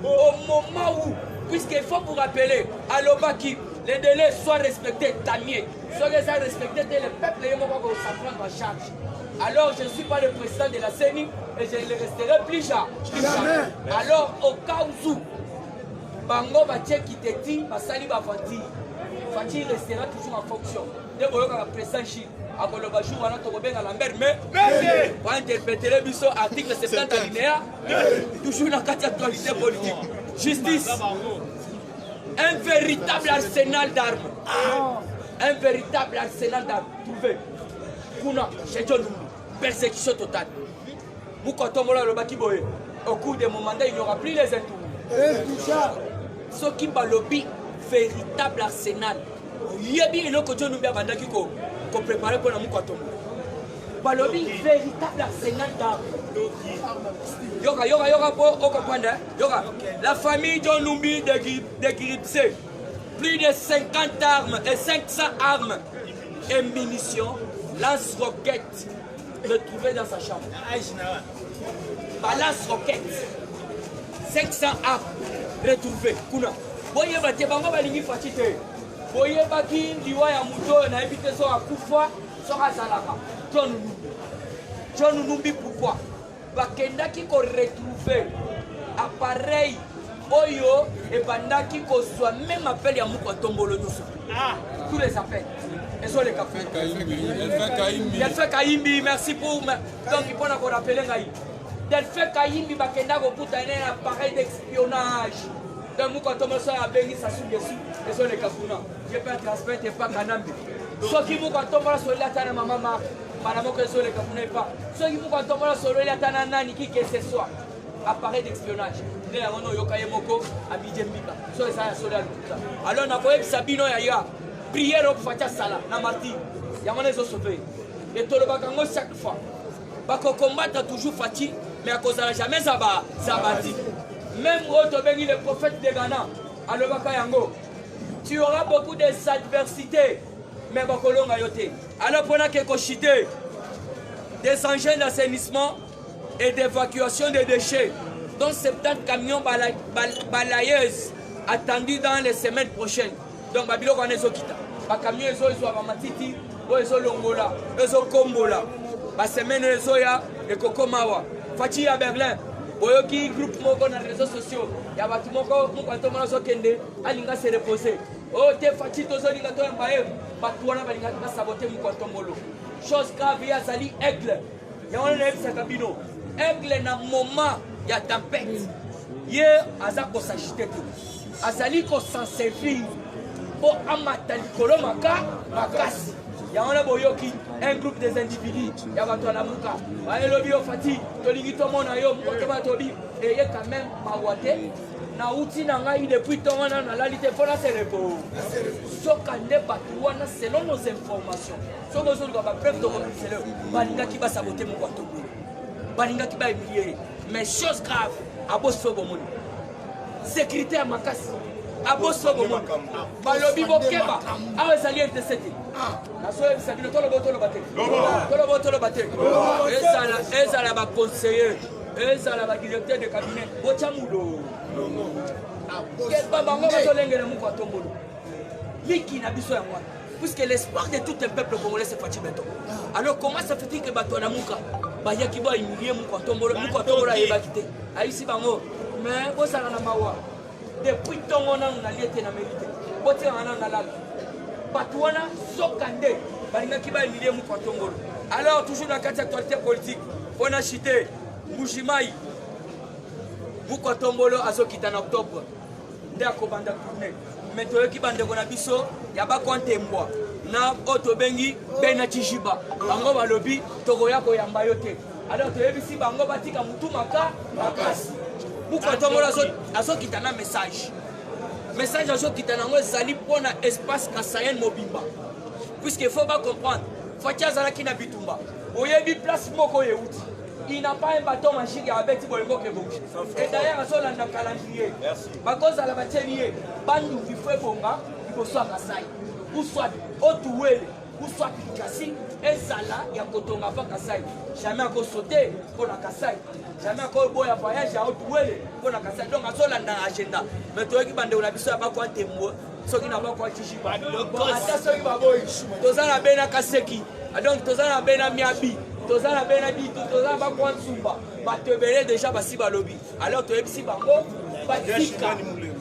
Au moment où, puisqu'il faut vous rappeler, à l'Obaki, les délais soient respectés, tamier. Soient respectés, le peuple est s'en prendre en charge. Alors je ne suis pas le président de la CENI et je ne le resterai plus jamais. Alors au cas où, Bango va checker qui te dit, Basali va Fati. Fati restera toujours en fonction. De le président Chine. À le jour, on a trouvé dans la mer, mais pour interpréter le biseau, article 70 alinéa, toujours dans la actualité politique. Justice. Un véritable arsenal d'armes. Un véritable arsenal d'armes. Trouvé. Kuna, chez John persécution totale. Au cours de mon mandat, il n'y aura plus les intouchables. Ce qui va lobby véritable arsenal. Il y a bien une autre chose qu'on prépare pour la Moukatombo. Balobi véritable arsenal d'armes. Yoga pour comprendre. Yoga. La famille John Numbi décryptée. Plus de 50 armes et 500 armes et munitions, lance-roquettes retrouvées dans sa chambre. Lance-roquettes. 500 armes retrouvées. Kuna. Boye bate bango balingi fatite. Boye baki ndiwa ya muto na ebite so akufa so azalaka. John Numbi pourquoi? Bakendaki ko retrouver appareil oyo et bandaki ko soit même appel ya Moukatombo nyonso. Tous les appels. Et sur les cafés. Delphin Kaimbi, merci pour donc il faut encore rappeler ngai. Delphin Kaimbi bakenda ko puta un appareil d'espionnage. Donc Moukatombo so ya bengi sa dessus et sur les kafuna. Je peux transmettre pas Kanambe. So ki Moukatombo so la tana mama madame que sur les kafuna pas. So ki Moukatombo so la tana nani qui que ce soit. Appareil d'espionnage. Alors, on a vu Sabino Yaya, prière au Fatia Sala, Namati, Yamane Sauvé. Et tout le bagango chaque fois. Bako combattre toujours Fati, mais à cause de jamais Zabati. Même Otobeni, le prophète de Ghana, à Lobakayango, tu auras beaucoup d'adversités, mais Bakolong Ayote. Alors, pendant que chité, des engins d'assainissement et d'évacuation des déchets, dont 70 camions balayeuses attendus dans les semaines prochaines. Donc, Babilo Kane Zokita. Les camions sont à Matiti, ils sont Longola, ils sont Kombola. La semaine, ils sont à Kokomawa. Fati à Berlin. Boyoki groupe Moko dans les réseaux sociaux. Il y a des Moko, Moukatombo Sokende, Alinga se reposer. Oh, t'es Fati, Tozolinga Toembaye, Batouana Balinga saboter Moukatombo. Chose grave, il y a Zali Aigle. Il y a un Sakabino. Aigle na moment. Il y a tempête. Hier, Azako s'agiter tout. Azali ko s'en servir pour amatali kolomaka makasi. Il y a un groupe des individus. Il y a la Mouka. Il y a le Fati. Il y a et il y a quand même Mawate. Na outi na ngai depuis ton an na la lité fona se repos. Sokande batouana selon nos informations. Soko zo ba preuve de reconnaissance. Balinga ki ba saboter Moukatombo. Balinga ki ba humilier. Mais chose grave, à Bosso-Bomoni. Sécurité à Makassi. À Bosso-Bomoni. Balobi Bokeba. Ah, les alliés interceptés. La soirée, c'est le tolo baté. Tolo baté. Et ça là, conseiller. Et ça là, directeur de cabinet. Bochamudo. Quel babango va se lengue le Moukatombo. Liki na biso ya moi. Puisque l'espoir de tout un peuple congolais c'est Fati Beton. Alors comment ça fait que bato na Mouka baya ki ba humilier Moukatombo la ebakité. Aïsi bango mais bo sala na mawa. Depuis tongo na liete na mérité. Bote na la. Bato wana sokande balinga ki ba humilier Moukatombo. Alors toujours dans quatre actualité politique, on a cité Mujimai Moukatombo azokita en octobre. Ndako banda tourner. Mais toyoki bandeko na biso ya bakwantembwa na otobengi bena chijiba bango balobi tokoya koyamba yo te. Alors toyebisi bango batika mutu makasi Moukatombo azokita na message azokita nango ezali mpona espace kasayen mobimba puisque faut pas comprendre Fati azalaki na bitumba oyebi place moko yeuti. Il n'a pas un bâton magique avec Tibolingo Kebouch. Et d'ailleurs, on a un calendrier. Parce que la matière est bandou qui fait bonga, il faut soit Kassai, ou soit Otouel, ou soit Pikassi, et ça là, il y a Kotonga pas Kassai. Jamais encore sauter pour la Kassai. Jamais encore boya voyage à Otouel pour la Kassai. Donc, on a un agenda. Mais toi qui bande, on a besoin de quoi témoin, ceux qui n'ont pas quoi Tichiba. Bon, attention, il va boy. Tous en a bien à Kaseki. Donc, tous en a bien à Miabi. Tozana benadi tozana ba kwa tsumba batebele déjà basi balobi alors toyebisi bango batika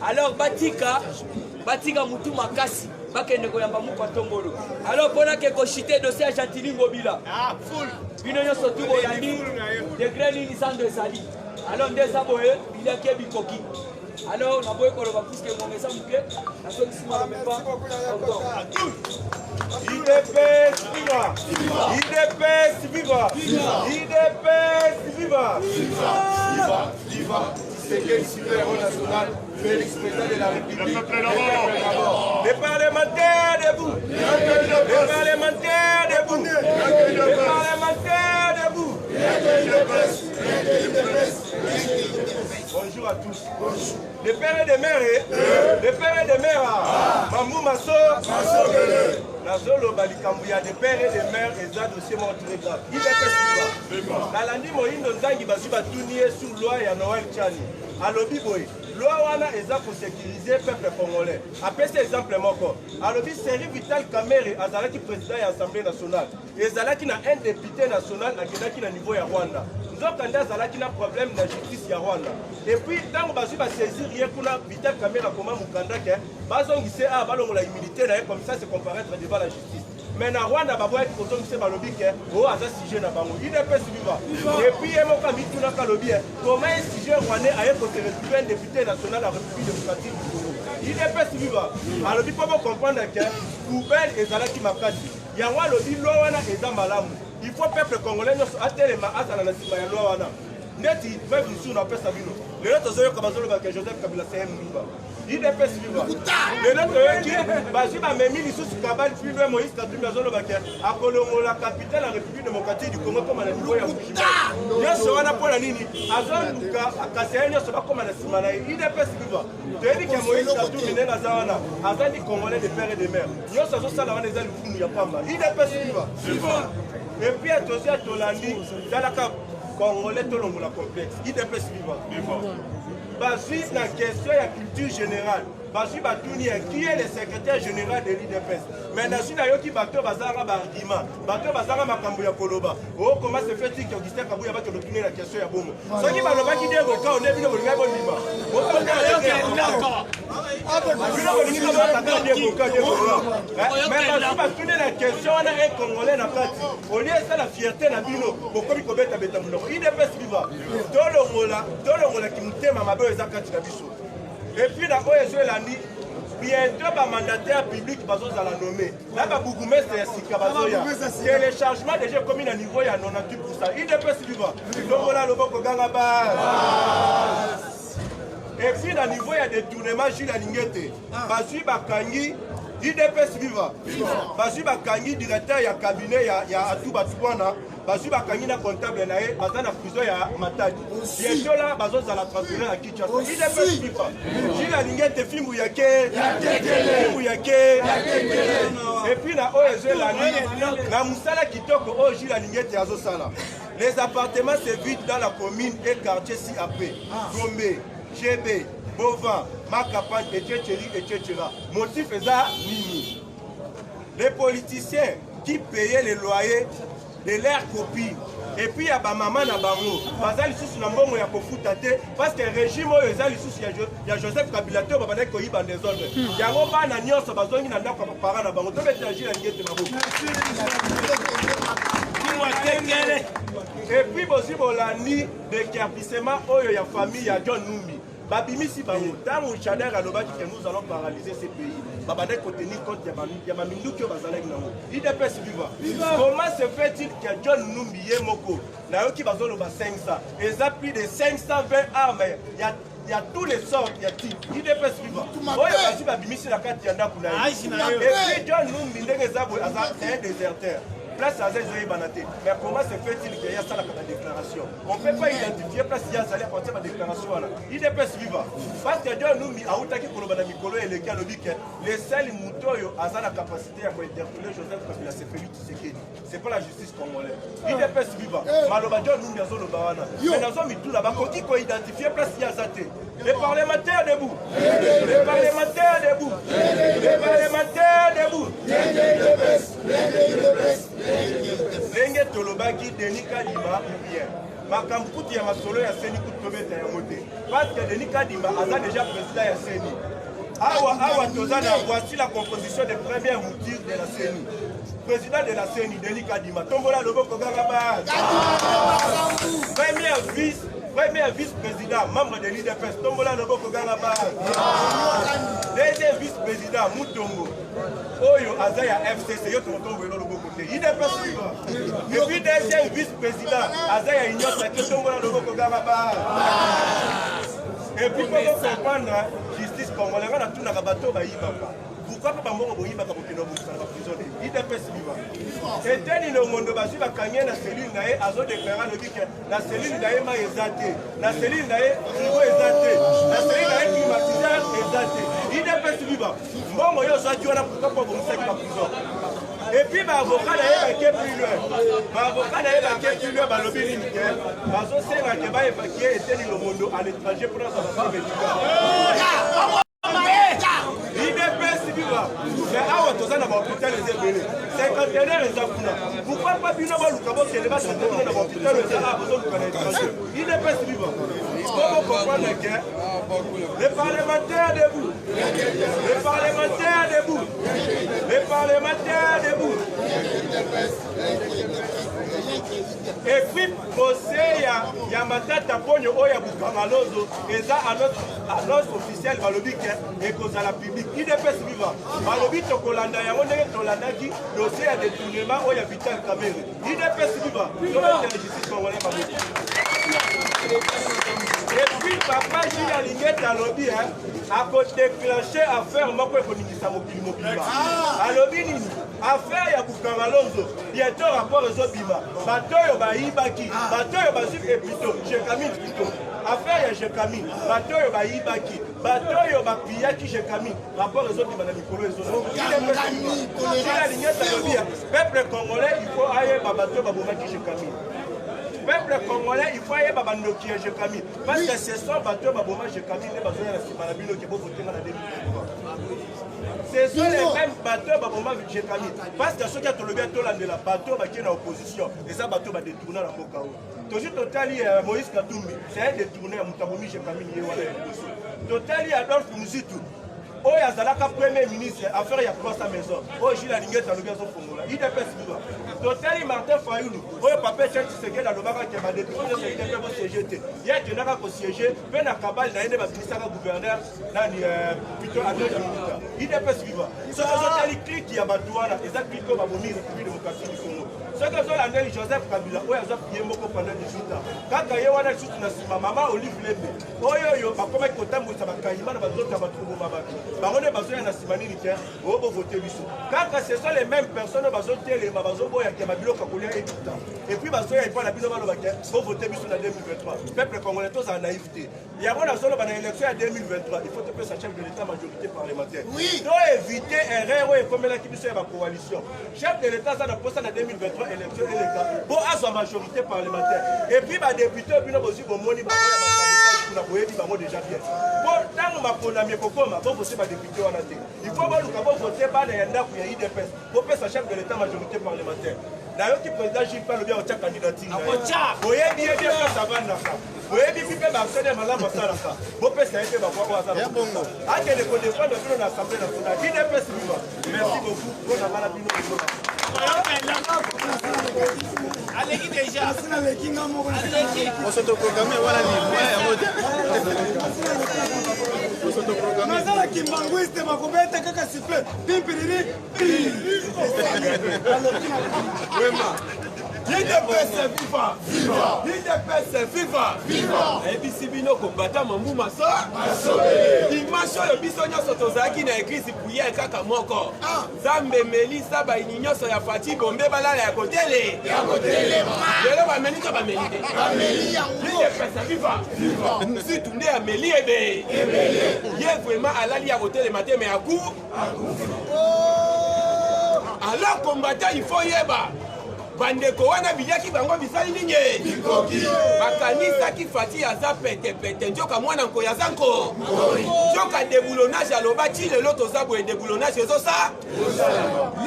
alors batika mutu makasi bakende koyamba Moukatombo alors pona ke ko chité dossier à Gentili Ngobila full bino nyoso tu boyandi degré ni sans de sali alors ndesa boye il y a ke bikoki alors na boye ko loba puisque ngomesa muke na so kisima le pas IDPS viva! IDPS viva! IDPS viva! Viva! Tshisekedi, super héros national. Félix, président de la République. Les parlementaires debout. Les parlementaires debout. Les parlementaires debout. Bonjour à tous. Les pères et des mères, les pères et des mères, Mamou Masso, la zolo balikambuya des pères et des mères et ça dossier mon très grave. Il est fait la landi moindo ndangi bazuba tunie sur loi ya Noël Chani. Alobi boy. Loi wana eza pour sécuriser le peuple congolais. Après cet exemple moko, alobi Seri Vital Kamerhe azalaki président de l'Assemblée nationale. Ezalaki na un député national akendaki na niveau ya Rwanda. Nzokanda azalaki na problème na justice ya Rwanda. Et puis tant bazu ba saisir rien kuna Vital Kamerhe koma mukanda ke bazongise a balongola immunité na comme ça se comparaître devant la justice. Mais na Rwanda babo eki kozongise balobi ke o aza sujet na bango. Il est pas suivant. Et puis emoka mituna kalobi comment un sujet rwandais a été retrouvé un député national de la République démocratique du Congo. Il est pas suivant. Alors il faut comprendre que poubelle ezalaki makasi. Yango alobi loi wana eza malamu. Il faut peuple congolais nyonso atelema azala na sima ya loi wana. Neti même sur na pesa bino. Le nôtre zoyo kabazolo ba ke Joseph Kabila c'est Mouba. Il est pas suivant. Le nôtre qui bazi ba memi lisusu kabali puis le Moïse Katumbi azolo ba ke akolongo la capitale la République démocratique du Congo comme na niveau ya Fukushima. Nyonso wana pona nini azoluka akasaya nyonso ba comme na sima na il est pas suivant. Tedi ke Moïse Katumbi nena zawana azali congolais de père et de mère. Nyonso zo sala wana ezali fumu ya pamba. Il est pas suivant. Et puis attention à Tolandi dans la Congolais tout le monde complexe. Il est pas suivant. Basui la question de la culture générale. Basui Batouni qui est le secrétaire général de l'IDPS. Mais dans une ayoki bateau bazara argument. Bateau bazara makambo ya koloba. Oh comment se fait-il que Augustin Kabouya va te retourner la question ya bongo. Ce qui baloba qui dit record on est venu au niveau de l'ima. Mais Basui Batouni la question on a un Congolais na kati. Au lieu de la fierté na bino, pourquoi il kobeta beta muno. Il est pas suivant. Tolongola qui mutema mabe ezakati na biso. Et puis la OSE landi bientôt ba mandataire public bazo za la nommer. Là ba bougumestre ya sika bazo ya. Téléchargement déjà commis à niveau ya 98%. Il est pas suivant. Donc là loboko ganga ba. Et puis à niveau ya détournement Jules Alingete. Bazui bakangi IDPS viva. Bazui bakangi directeur ya cabinet ya Atuba Tswana. Bazui bakangi na comptable na ye baza na prison ya Matadi. Bientôt là bazo za la transférer à Kinshasa. IDPS viva. Jules Alingete fimbu yake. Fimbu yake. Et puis na OSE la nuit na musala kitoko o Jules Alingete azo sala. Les appartements se vident dans la commune et quartier ci après. Gombe, GB, Bovin, Makapan, etc. Motif est ça, Nini. Les politiciens qui payaient les loyers de leurs copies. Et puis il y a maman na bango. Bazali sous na mbongo ya kofuta te parce que régime oyo ezali sous ya Joseph Kabila te babana ko yiba désordre. Yango ba na nyonso bazongi na ndako para na bango to betagir ngete na bango. Et puis bosi bolandi de carpissement oyo ya famille ya John Numbi. Babimisi bango tango Chader alobaki que nous allons paralyser ces pays. Babane ko tenir compte ya baminduki yo bazalaki nango. IDPS viva. Comment se fait-il que John Numbi yemoko na yoki bazolo ba 500 et ça plus de 520 armes il y a tous les sorts, il y a types. IDPS viva. Oyo basi babimisi na kati ya ndaku na ye. Et puis John Numbi ndenge zabo c'est un déserteur. Place à Zézéi Banaté. Mais comment se fait-il qu'il y a ça la déclaration? On ne peut pas identifier place il y a ça à partir de la déclaration. Il est pas suivant. Parce que Dieu nous a oublié que les seuls moutons ont la capacité à interpeller Joseph Kabila, c'est Félix Tshisekedi. C'est pas la justice congolaise. Il est pas suivant. Maloba Dieu nous a le bawana. Mais dans un mitou là-bas, quand il faut identifier place il y a ça. Les parlementaires debout. Les parlementaires debout. Les parlementaires debout. Lenge tolobaki Denis Kadima bien. Makamputi ya masolo ya Seni kutobeta ya moté. Parce que Denis Kadima a déjà président ya Seni. Awa tozana voici la composition des premières moutures de la Seni. Président de la Seni Denis Kadima. Tombola loboko gagaba. Premier vice-président, membre de l'IDPS, Tombola Loboko Gangaba. Deuxième vice-président, Moutongo. Oyo Azaya FCC, Yotomotongo Loboko. IDPS. Et puis deuxième vice-président, Azaya Ignos, Tombola Loboko Gangaba. Et puis, pour comprendre, justice congolaise, on a tout dans bateau, pourquoi pas bango boyiba ka bokeno busala prison IDPS viva eteni no mondo basu bakanye na cellule na ye azo déclarer le bique na cellule na ye ma ezate na cellule na ye frigo ezate na cellule na ye climatiseur ezate IDPS viva mbongo yo so ati wana pourquoi pas bomusaki ba prison et puis ba avocat na ye ba ke plus loin ba avocat na ye ba ke plus loin ba lobi nini ke bazo senga ke ba évacuer eteni no mondo à l'étranger pour sa santé médicale. Mais awa toza na hôpital ezebele 51 eza kuna pourquoi pas bino baluka bokende basantena na hôpital eza bozoluka na étranger IDPS viva comment comprendre que les parlementaires debout les parlementaires debout les parlementaires debout et puis procès ya matata ponyo oya bukangalozo eza annonce officielle balobi ke ekozala public IDPS viva balobi tokolanda yango ndenge tolandaki dossier ya détournement oyo ya Vital Kamerhe IDPS viva tometele justice congolais bamoki et puis papa Gilles Alingete alobi akodéclenche affaire moko ekoningisa mokili mobimba alobi nini affaire ya bukangalozo bientôt rapport ezobima bato oyo bayibaki bato oyo bazwi epito jekamine pito affaire ya jekamine bato oyo bayibaki bato oyo bapiyaki jekamine rapport ezobima na mikolo ezolingeta alobi peuple congolais il faut ayeba bato oyo babomaki jekamine peuple congolais il faut ayeba bandoki ya jekamine parce que ce sont bato oyo baboma jekamine nde bazoya na nsima na bino ke bovotenga na 2023 ce sont les mêmes bateaux baboma jekamine parce que ceux qui ont levé tout la bateau qui est en opposition et ça bateau va détourner la Mokao. Toujours totali Moïse Katumbi c'est un détourné à Mutabomi jekamine yewala totali Adolphe Muzitu oyo azalaka premier ministre affaire ya 300 maisons oyo Gilles Alingete alobi azofongola IDPS viva totali Martin Fayulu oyo papa Cheikh Tshisekedi alobaka ke badéputé nyonso IDP bosiége te ye akendaka kosiége mpe na kabali na ye nde babimisaka gouverneur nani plutôt adjoint militaire IDPS viva soki ozotali clique ya bato wana eza clique oyo babomi république démocratique du Congo soki ozolandeli Joseph Kabila oyo azapiye moko pendant 18 ans kaka ye wana lisusu na nsima mama Olive Lembe oyo bakomaki kotambwisa bakayima na bazota bato koboma bato bango nde bazoya na nsima nini te oyo bovote biso kaka ce sont les mêmes personnes oyo bazotelema bazoboyaka babiloko kolia etuta et puis bazoya epa na bino balobake bovote biso na 2023 peuple congolais tozala naïf te yango nazoloba na élection ya 2023 il faut topesa chef de l'état majorité parlementaire to éviter erreur oyo ekomelaki biso ya bacoalition chef de l'état aza na posa na 2023 élection eleka po azwa majorité parlementaire et puis badéputé oyo bino bozwi bomoni bango ya basabotage kuna boyebi bango déjà bien po ntango makonami ekokoma bovote badéputé wana te il faut boluka bovote bana ya ndako ya IDPS bopesa chef de l'état majorité parlementaire nayoki président Gilles Palobi bien otya candidature boyebi ye bien mpe savandaka boyebi mpe mpe baactionnaire malamu asalaka bopesa ye mpe bakwako azala akende kodefendre bino na assemblée nationale IDPS viva merci beaucoup mpona bana bino aleki déjà aleki nga moko osotoprogramme wana nazala kimbanguiste bakobeta kaka siffle pimpiriri IDPS viva viva IDPS viva viva ebisi bino kobata mambu maso dimanche oyo biso nyonso tozalaki na eglise priere kaka moko nzambe emelisa baini nyonso ya fati bombe balala ya kotele lelo bameli to bameli te IDPS viva nsitu nde ameli ebe ye vraiment alali ya kotelema te me aku alors combattant il faut yeba bandeko wana biliaki bango bisali nini bakanisaki fati aza petepete nzoka mwana nkoya aza nko nzoka déboulonnage alobaki lelo toza boye déboulonnage ezosa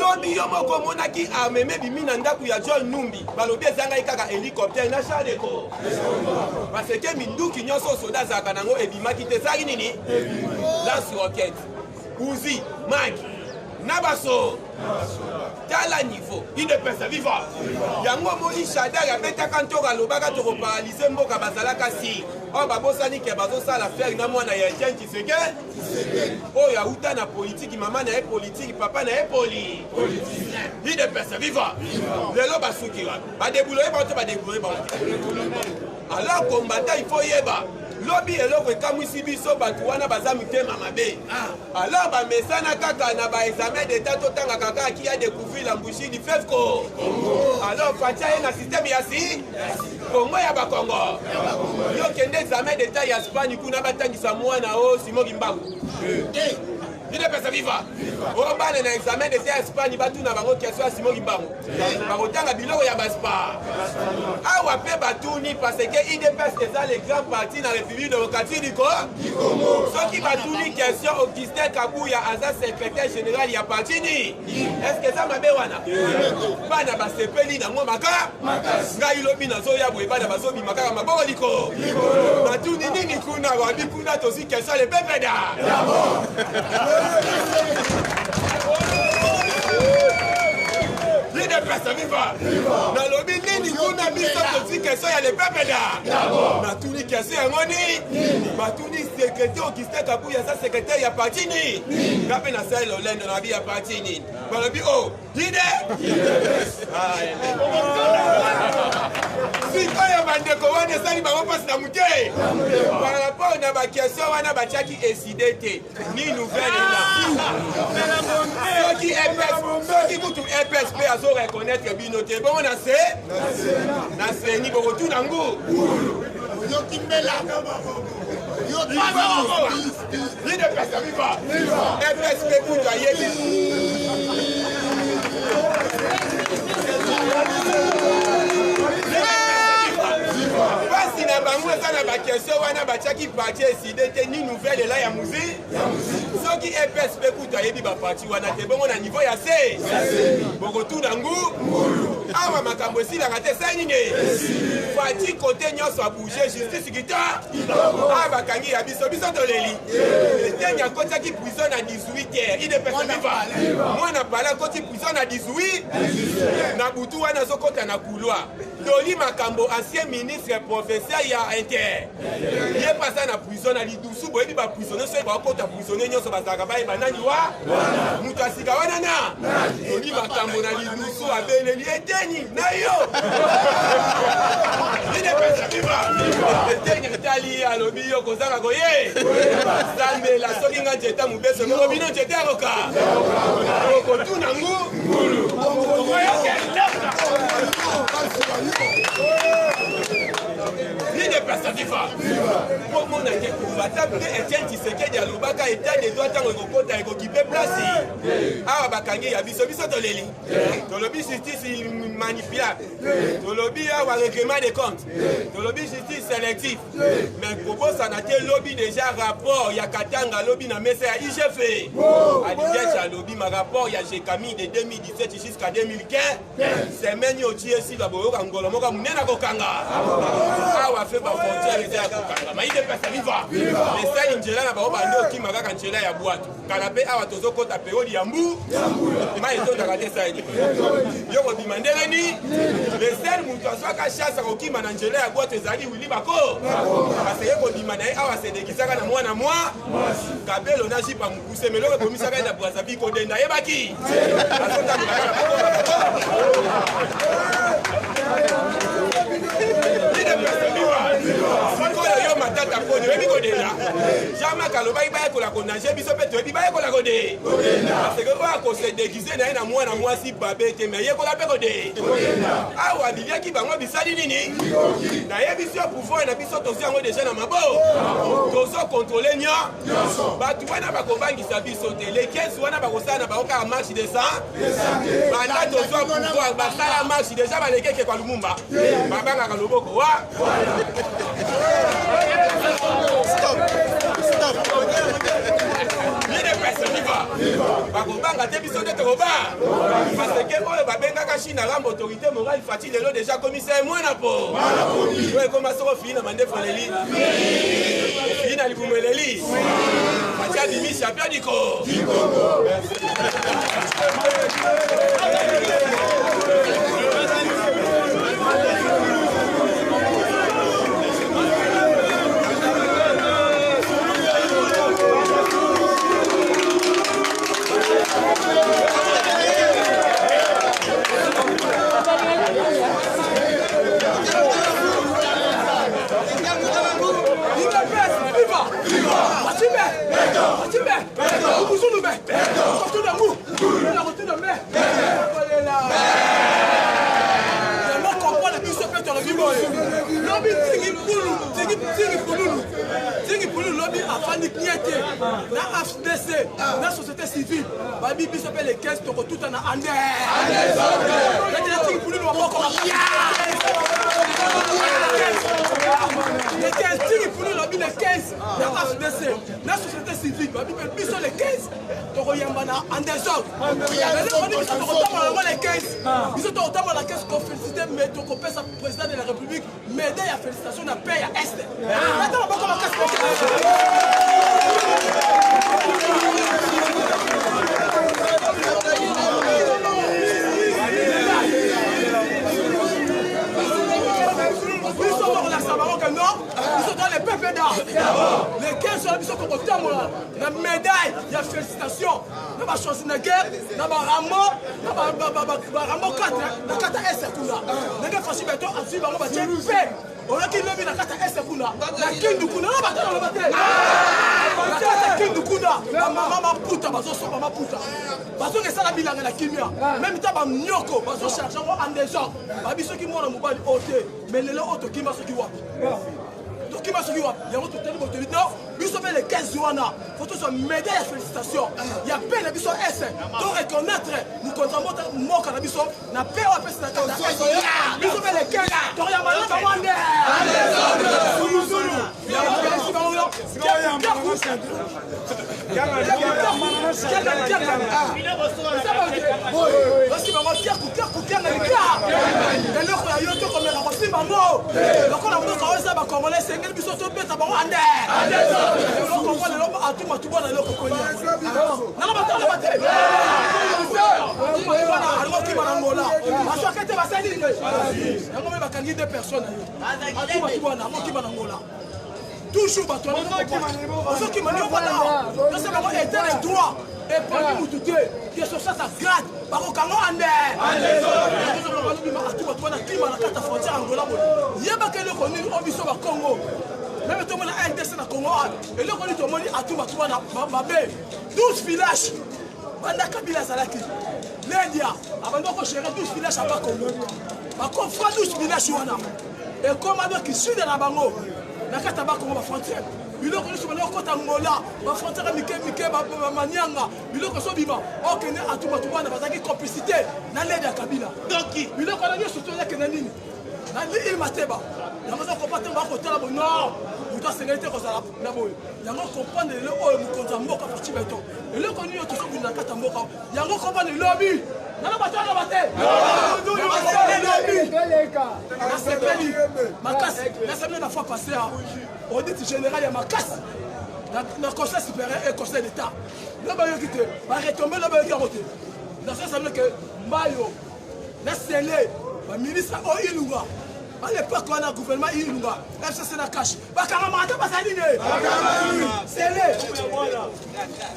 lobi yo moko omonaki ameme bimi na ndako ya John Numbi balobi ezangai kaka hélicoptère na chadeko parce que minduki nyonso soda azalaka nango ebimaki te ezalaki nini lance roquette uzi maki nabaso tala niveau IDPS viva yango moni shada ya betaka ntoka lobaka to paralysé mboka bazalaka si o babosani ke bazosala faire na mwana ya Etienne Tshisekedi o ya uta na politique mama na politique papa na politique IDPS viva lelo basuki ba débouler ba to ba débouler ba alors combattant il faut yeba lobi eloko ekamwisi biso bato wana baza mitema mabe alors bamesana kaka na baexamen d'état totangaka kaka ki a découvrir la mbouchi du fleuve Congo alors fatia ye na système ya si Congo ya bakongo yo kende examen d'état ya Espagne kuna batangisa mwana o Simon Kimbangu ide pesa viva o bana na examen d'état ya Espagne batuna bango question ya Simon Kimbangu bakotanga biloko ya baspa awa pe batuni parce que IDPS eza le grand parti na République démocratique du Congo soki batuni question Augustin Kabuya aza secrétaire général ya parti ni est-ce que ça mabe wana bana basepeli nango maka ngai lobi nazoya boye bana bazobima kaka maboko liko batuni nini kuna wabi kuna tosi question le pepeda Pesa viva na lobi nini kuna biso tosi question ya le pepeda na tuni question yango ni batuni secrétaire Augustin Kabuya sa secrétaire ya parti ni ngape na sel olendo na bi ya parti ni balobi oh ide sikoyo bandeko wana esali bango mpasi na moke par rapport na bakestion wana batiaki eside te ni nouvelle la soki kutu EPS mpe azo reconnaître bino te bongo na seni bokotuna ngu yokimbela ide pesa viva EPS mpe kutu ayebi basi na bango eza na bakestion wana batiaki parti eside te ni nouvelle ela ya muzi soki EPS mpe kutu ayebi baparti wana te bongo na niveau ya se bokotuna ngu awa makambo esilaka te sai nini fati kote nyonso abouge justice kita awa bakangi ya biso toleli eteni akotiaki prison na 18h idepesa viva mwana pala akoti prison na 18 na butu wana azokota na couloir toli makambo ancien ministre professeur ya inter ye pasa na prison na lidusu boyebi baprisonnier soki bakota prisonnier nyonso bazalaka bayeba nani wa moto asika wana na toli makambo na lidusu abeleli eteni na yo idepesa viva eteni etali alobi yo kozanga koye sambela soki nga njeta mobeso moko bino njete akoka okotuna ngulu L'idée viva. Pour mon ata mpe Etienne Tshisekedi alobaka état de droit ntango ekokota ekokipe place awa bakangi ya biso toleli tolobi justice manipulable tolobi awa règlement de compte tolobi justice sélectif mais kobosana te lobi déjà rapport ya Katanga lobi na mesa ya IGF aligecha lobi ma rapport ya Jekami de 2017 jusqu'à 2015 semaine otie si baboyoka ngolo moko munena kokanga awa fe ba frontière eza kokanga maide pesa viva esa injela na bao bando okimaka kanjela ya bwatu kala pe awa tozokota periode ya mbu ma ezondaka te saidi yoko bimandele ni le sel mutu azwaka chasse kokima na njela ya bwatu ezali wili bako parce yeko bimana ye awa sedekisaka na mwana mwa kabelo na jipa mukuse meloko komisaka na Brazzaville kodenda yebaki yo matata poni webi kodenda jama kaloba ibaye kola konanje biso pe toyebi baye kola kode parce que oya kose déguisé na ye na mwana mwasi babe te mais ye kola pe kode awa biliaki bango bisali nini na ye biso pouvoir na biso tosi yango déjà na mabo tozo contrôler nyonso bato wana bakobangisa biso te les 15 wana bakosala na bango kaka marche de sang banda tozwa pouvoir basala marche déjà balekeke kwa Lumumba babangaka loboko wa bakobanga te biso te tokoba parce que oyo babengaka Chine arambe autorité morale Fati lelo déjà commissaire mwana po oyo ekoma soko fili na mandefu eleli fili na libumu eleli Fati abimi champion diko Il lobby Tingi Poulou lobby afin de clienter la FDC, la société civile. Babi biso appelle les 15 toko tout en andé. Tingi Poulou va encore les 15 Tingi Poulou lobby les 15 la FDC, la société civile. Babi biso les 15 toko yambana en désordre. On dit biso toko tamo les 15. Biso toko tamo la 15 qu'on félicite mais toko pesa président de la République. Médaille à félicitations à paix à Est. Attends, on va commencer. Les les 15 ans, ils sont la médaille, il y a félicitations. Nous avons choisi la guerre, nous avons Rambo 4, la 4 S. Nous avons fait un peu de paix. On a qu'il levé la 4 S. La king du Kuna, la bataille. La king du Kuna, la maman puta, maman puta. Parce que ça la bilan la kimia. Même temps, on nyoko, parce que cherche en désordre. Babi ceux qui m'ont mobile ôté, mais les autres qui m'ont qui donc il m'a suivi, il y a un autre téléphone, non, nous sommes les 15 jours, il faut tous se médaille à félicitations. Il y a peine à bisson S, donc reconnaître, nous comptons mon cannabis, n'a pas à faire cette carte. Nous sommes les 15, donc il y a mal à manger. toujours bateau qui m'a dit on c'est vraiment éteindre droit et pas nous douter que ce soit ça grade par au Congo andé la frontière Angola yeba que le connu au biso ba Congo même tout le monde a RDC na Congo et le connu tout le monde a tout na babé 12 villages banda Kabila Zalaki l'India avant de gérer 12 villages à Congo ba confra 12 villages wana et commandant qui suit de la bango la carte ba Congo ba frontière biloko nyonso bana okota ngola ba frontière mike ba manyanga biloko so bima okende atuma tubana bazaki complicité na lede ya Kabila donc biloko na nyonso to yake na nini na il mateba na maza kopata ba kotala bo non muta sécurité ko sala na boy yango comprendre le oyo mukonza mboka parti beto biloko nyonso to so bina kata mboka yango comprendre lobby na ba tala ba te na sepeli makasi na sepeli na fois passé audit général ya makasi na conseil supérieur et conseil d'état le ba yokite ba retomber le ba yokote dans ça veut que Mbayo na scellé ba ministre o Ilunga à l'époque on a gouvernement Ilunga FCC na cash ba karamata ba saline scellé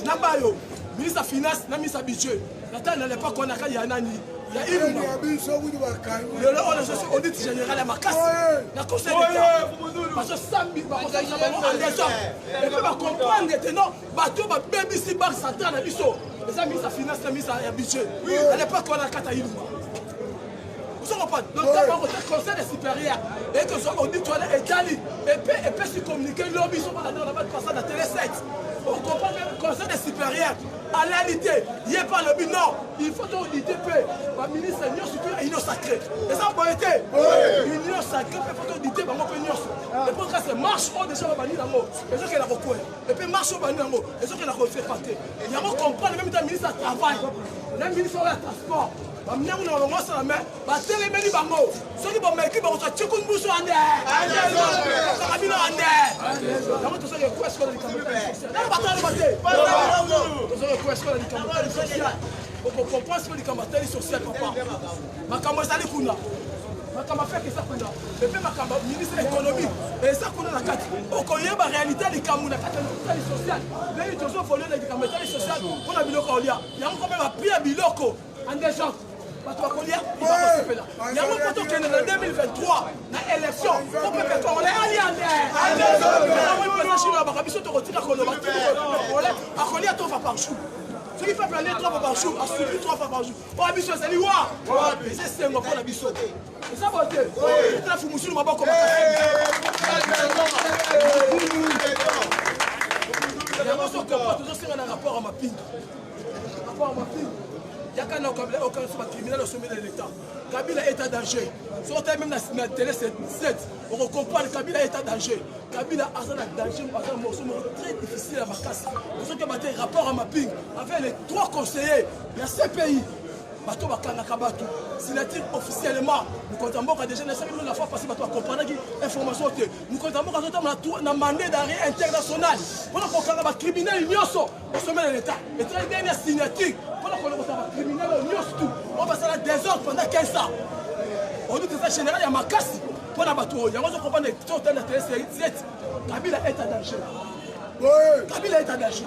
na Mbayo ministre finance na ministre budget na l'époque on a kaya nani il y a une le audit général à Makas, la conseil d'État. Parce que ça, et puis comprendre que non, bateau va BBC Banque Centrale à Bisso. Les amis, ça finance, la mise à budget. À l'époque, on a 4 à Iluma. Vous comprenez? Donc, ça va au conseil supérieur. Et que soit audit, on est étalé. Et puis, se communiquer, l'objet, ils sont pas dans la base de la télé 7. On comprend que le conseil supérieur. À l'unité, il n'y a pas le but, non. Il faut auditer le ministre de l'Union supérieure et l'Union sacrée. Et ça, vous été l'Union sacrée, il faut auditer le l'Union. Et pour que ça marche, on déjà va bannir l'amour. Et ce qu'il a recouvert. Et puis marche au bannir l'amour. Et ce qu'il a refait pâter. Il y a un comprendre, même le ministre du Travail, le ministre du Transport. On a la main, on a téléméni bango. Ceux qui vont mettre, on va tuer une bouche en l'air. Carabine en l'air. Donc, tout ça, il y a quoi est-ce qu'on a dit comme ça? Là, on va battre. Tout ça, il y a quoi est-ce qu'on a dit comme ça? On comprend ce qu'on dit comme ça, social, papa. Ma camarade, ça, les kuna. Ma camarade, fait que ça, kuna. Et puis, ma camarade, ministre de l'économie. Et ça, kuna, la carte. On connaît la réalité des Camerounais, la carte sociale. Là, il y a toujours volé les Camerounais sociales. On a biloko, il y a quand même un prix à biloko. En des gens. Il y a un poteau qui est en 2023, dans l'élection, on peut faire on est allé en l'air. On va passer chez nous, on va retirer la colonie, on va par chou. Ce qui fait planer 3 fois par jour, a suivi 3 fois par jour. Oh, Abisso, c'est l'Iwa. C'est un peu l'Abisso. C'est ça, votre Dieu. C'est la fumoussou, le mabok comme ça. Il y a un morceau que pas toujours c'est un rapport à ma ping. Rapport à ma ping. Il y a aucun criminel au sommet de l'État. Kabila est en danger. Si on est même dans la télé 7, on comprend que Kabila est en danger. Kabila a un danger, un morceau très difficile à ma casse. Pour ce qui est rapport à ma ping, avec les 3 conseillers, il y a 7 pays. Bato bakanga kabatu. Signature officiellement. Nous comptons que déjà la fois passée bato comprendre qui information te. Nous comptons que na mandat d'arrêt international. Pour qu'on comprenne criminel nyoso au sommet de l'État. Et très dernière signature. Pour qu'on comprenne criminel nyoso tout. On va faire des ordres pendant 15 ans. On dit que ça général il y a ma casse. Pour la bateau, il y a on comprendre que tout dans la télé 7. Kabila est en danger. Kabila est en danger.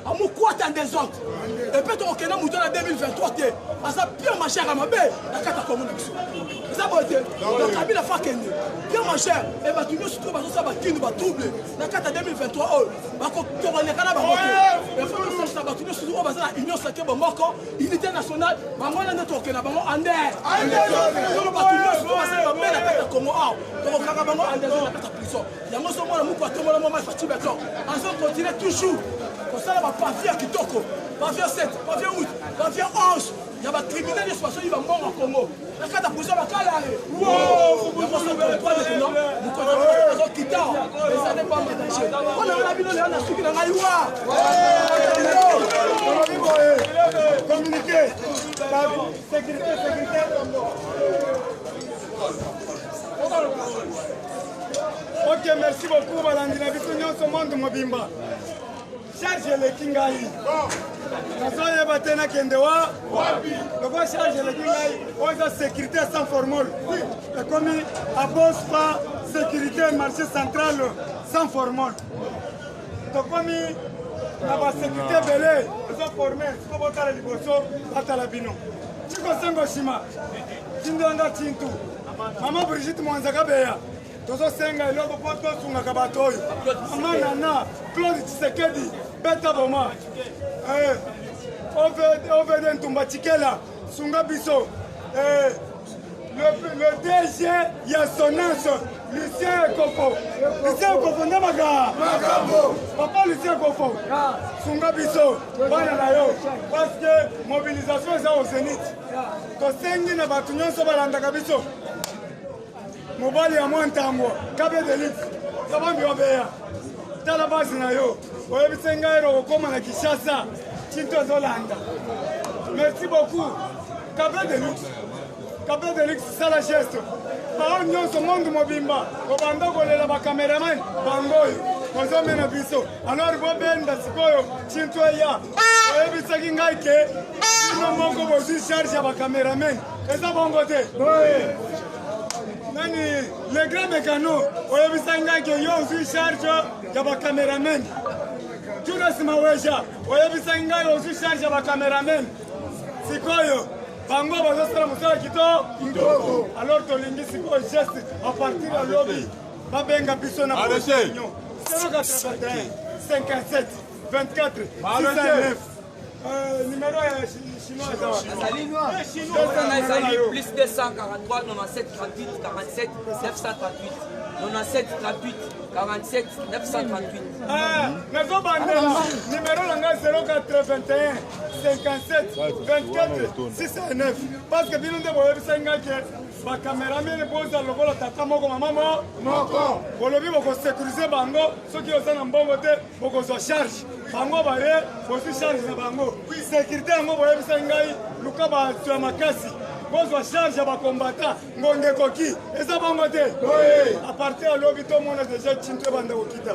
Amu quoi en désordre. Et peut-être qu'on a mouton en 2023. Parce que Pierre Machère a ma belle, la carte à commune. C'est ça, donc Kabila fa kende. Pierre Machère, et bah tu nous se trouves à ça, qui nous va troubler. La carte à 2023, oh, bah quand on est là, il faut que ça va tout nous se trouve à l'Union sacrée, bah mort, unité nationale, bah moi là, notre okena, bah moi en l'air. Donc bah tu nous se trouve à ça, bah la carte à commune. Donc on a bah moi en l'air, la carte à prison. Il y a moi sur moi, la mouko à tout le monde, moi fatigué maintenant. Ensemble, continuer toujours. Pour ça, là, pavillon Kitoko, pavillon 7, pavillon 8, pavillon 11. Il y a des criminels de soissons, il va mourir au Congo. La carte à prison va caler. Wow! Nous sommes quittés. Les années pas ménagées. On a la ville, on a su qu'il y a un aïwa. Communiquer. Sécurité. Ok, merci beaucoup. Balandina Bitunyo, ce monde Mobimba. Charge le Kingai. Nazoye batena kendewa. Loko charge le Kingai. Oza sécurité sans formule. Comme abos pas sécurité marché central sans formule. Donc comme la sécurité belé, ils ont formé. Si vous avez les liboso, batala bino. Chiko sengo shima. Chindonga chintu. Maman Brigitte Mwanzagabeya. Tozo senga iloko poto sunga kabatoyo. Mama Nana, Claude Tshisekedi, Beta Boma. Ovede Ntumba Chikela, Sunga Biso. Le DG Yassonance, Lucien Ekofo. Lucien Ekofo Ndamaga. Papa Lucien Ekofo. Sunga Biso, Bana Nayo. Parce que mobilisation est au Zénith. Tosengi na batu nyonso balandaka biso. Mobali ya mwantango, Kabe Delix, Kabambi Obeya, Tala basi na yo, oyebise ngai okoma na Kinshasa, Chinto Zolanda. Merci beaucoup. Kabe Delix, ça la geste. Par nyonso monde mobimba, obanda kolela ba cameraman, bangoyo, kozomena biso. Alors bobenda sikoyo, Chinto ya. Oyebise ngai ke, sino moko bosi charge ba cameraman. Eza bongo te. Nani, le grand mécano, oyebisanga que yo suis charge ya ba cameraman. Judas Maweja, oyebisanga yo suis charge ya ba cameraman. Sikoyo, bango bazosala musala kitoko. Alors tolingi sikoyo geste à partir de lobby. Babenga biso na position. 081 57 24 69. Numéro chinois. Plus 243 97 38 47 938 97 38 47 938. Nazo bandela numéro langa 081 57 24 69 parce que bino nde boyebisa nga ke ba cameraman boza lokola tata moko mama moko bolobi boko sécuriser bango soki oza na mbongo te boko zo charge bango bare bosi charge na bango sécurité yango boyebisa ngai luka bato ya makasi bozwa charge ya bakombata ngonge koki eza bongo te à partir ya lobi tomona deja chinto ebanda kokita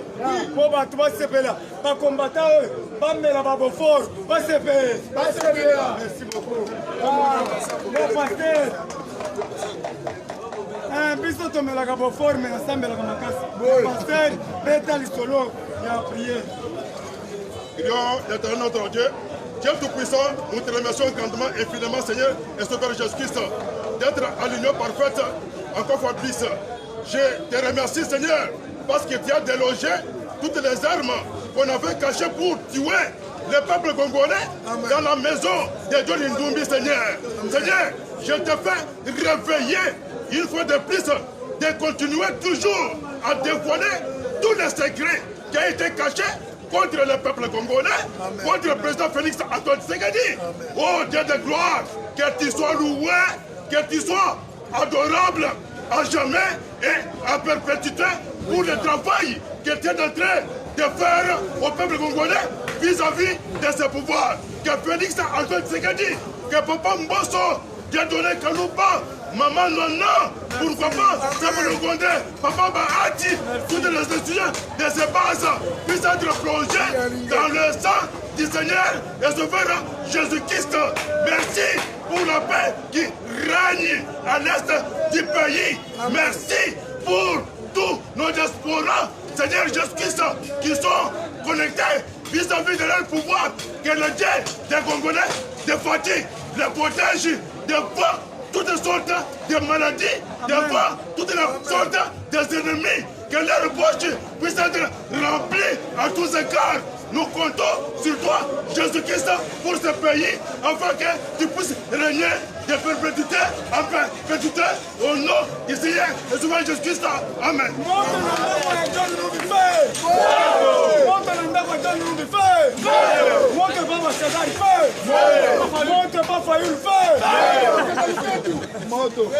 po bato basepela bakombata oyo bamela babofor basepela. Merci beaucoup bon pasteur biso tomelaka bofor me nasambelaka makasi pasteur beta lisolo ya priere. Prions l'éternel notre Dieu. Dieu Tout-Puissant, nous te remercions grandement, infiniment, Seigneur, et Sauveur Jésus-Christ, d'être à l'union parfaite, encore fois plus. Je te remercie, Seigneur, parce que tu as délogé toutes les armes qu'on avait cachées pour tuer le peuple congolais dans la maison de John Ndumbi, Seigneur. Seigneur, je te fais réveiller une fois de plus de continuer toujours à dévoiler tous les secrets qui ont été cachés contre le peuple congolais, contre le président Félix Antoine Tshisekedi. Oh Dieu de gloire, que tu sois loué, que tu sois adorable à jamais et à perpétuité pour le travail que tu es en train de faire au peuple congolais vis-à-vis de ses pouvoirs. Que Félix Antoine Tshisekedi, que Papa Mbosso, Dieudonné Kalouba, Maman Nana, pourquoi pas, Peuple congolais, Papa Bahati, toutes les institutions de ces bases puissent être plongées dans le sang du Seigneur et Sauveur Jésus-Christ. Merci pour la paix qui règne à l'est du pays. Merci pour tous nos diasporas, Seigneur Jésus-Christ, qui sont connectés vis-à-vis de leur pouvoir. Que le Dieu des Congolais, des fatigues, les protège, de voir toutes sortes de maladies, de voir toutes sortes d'ennemis. Que leur bouche puisse être remplie à tous égards. Nous comptons sur toi, Jésus-Christ, pour ce pays, afin que tu puisses régner de perpétuité en perpétuité, au nom du Seigneur et Sauveur Jésus-Christ. Amen. Moto.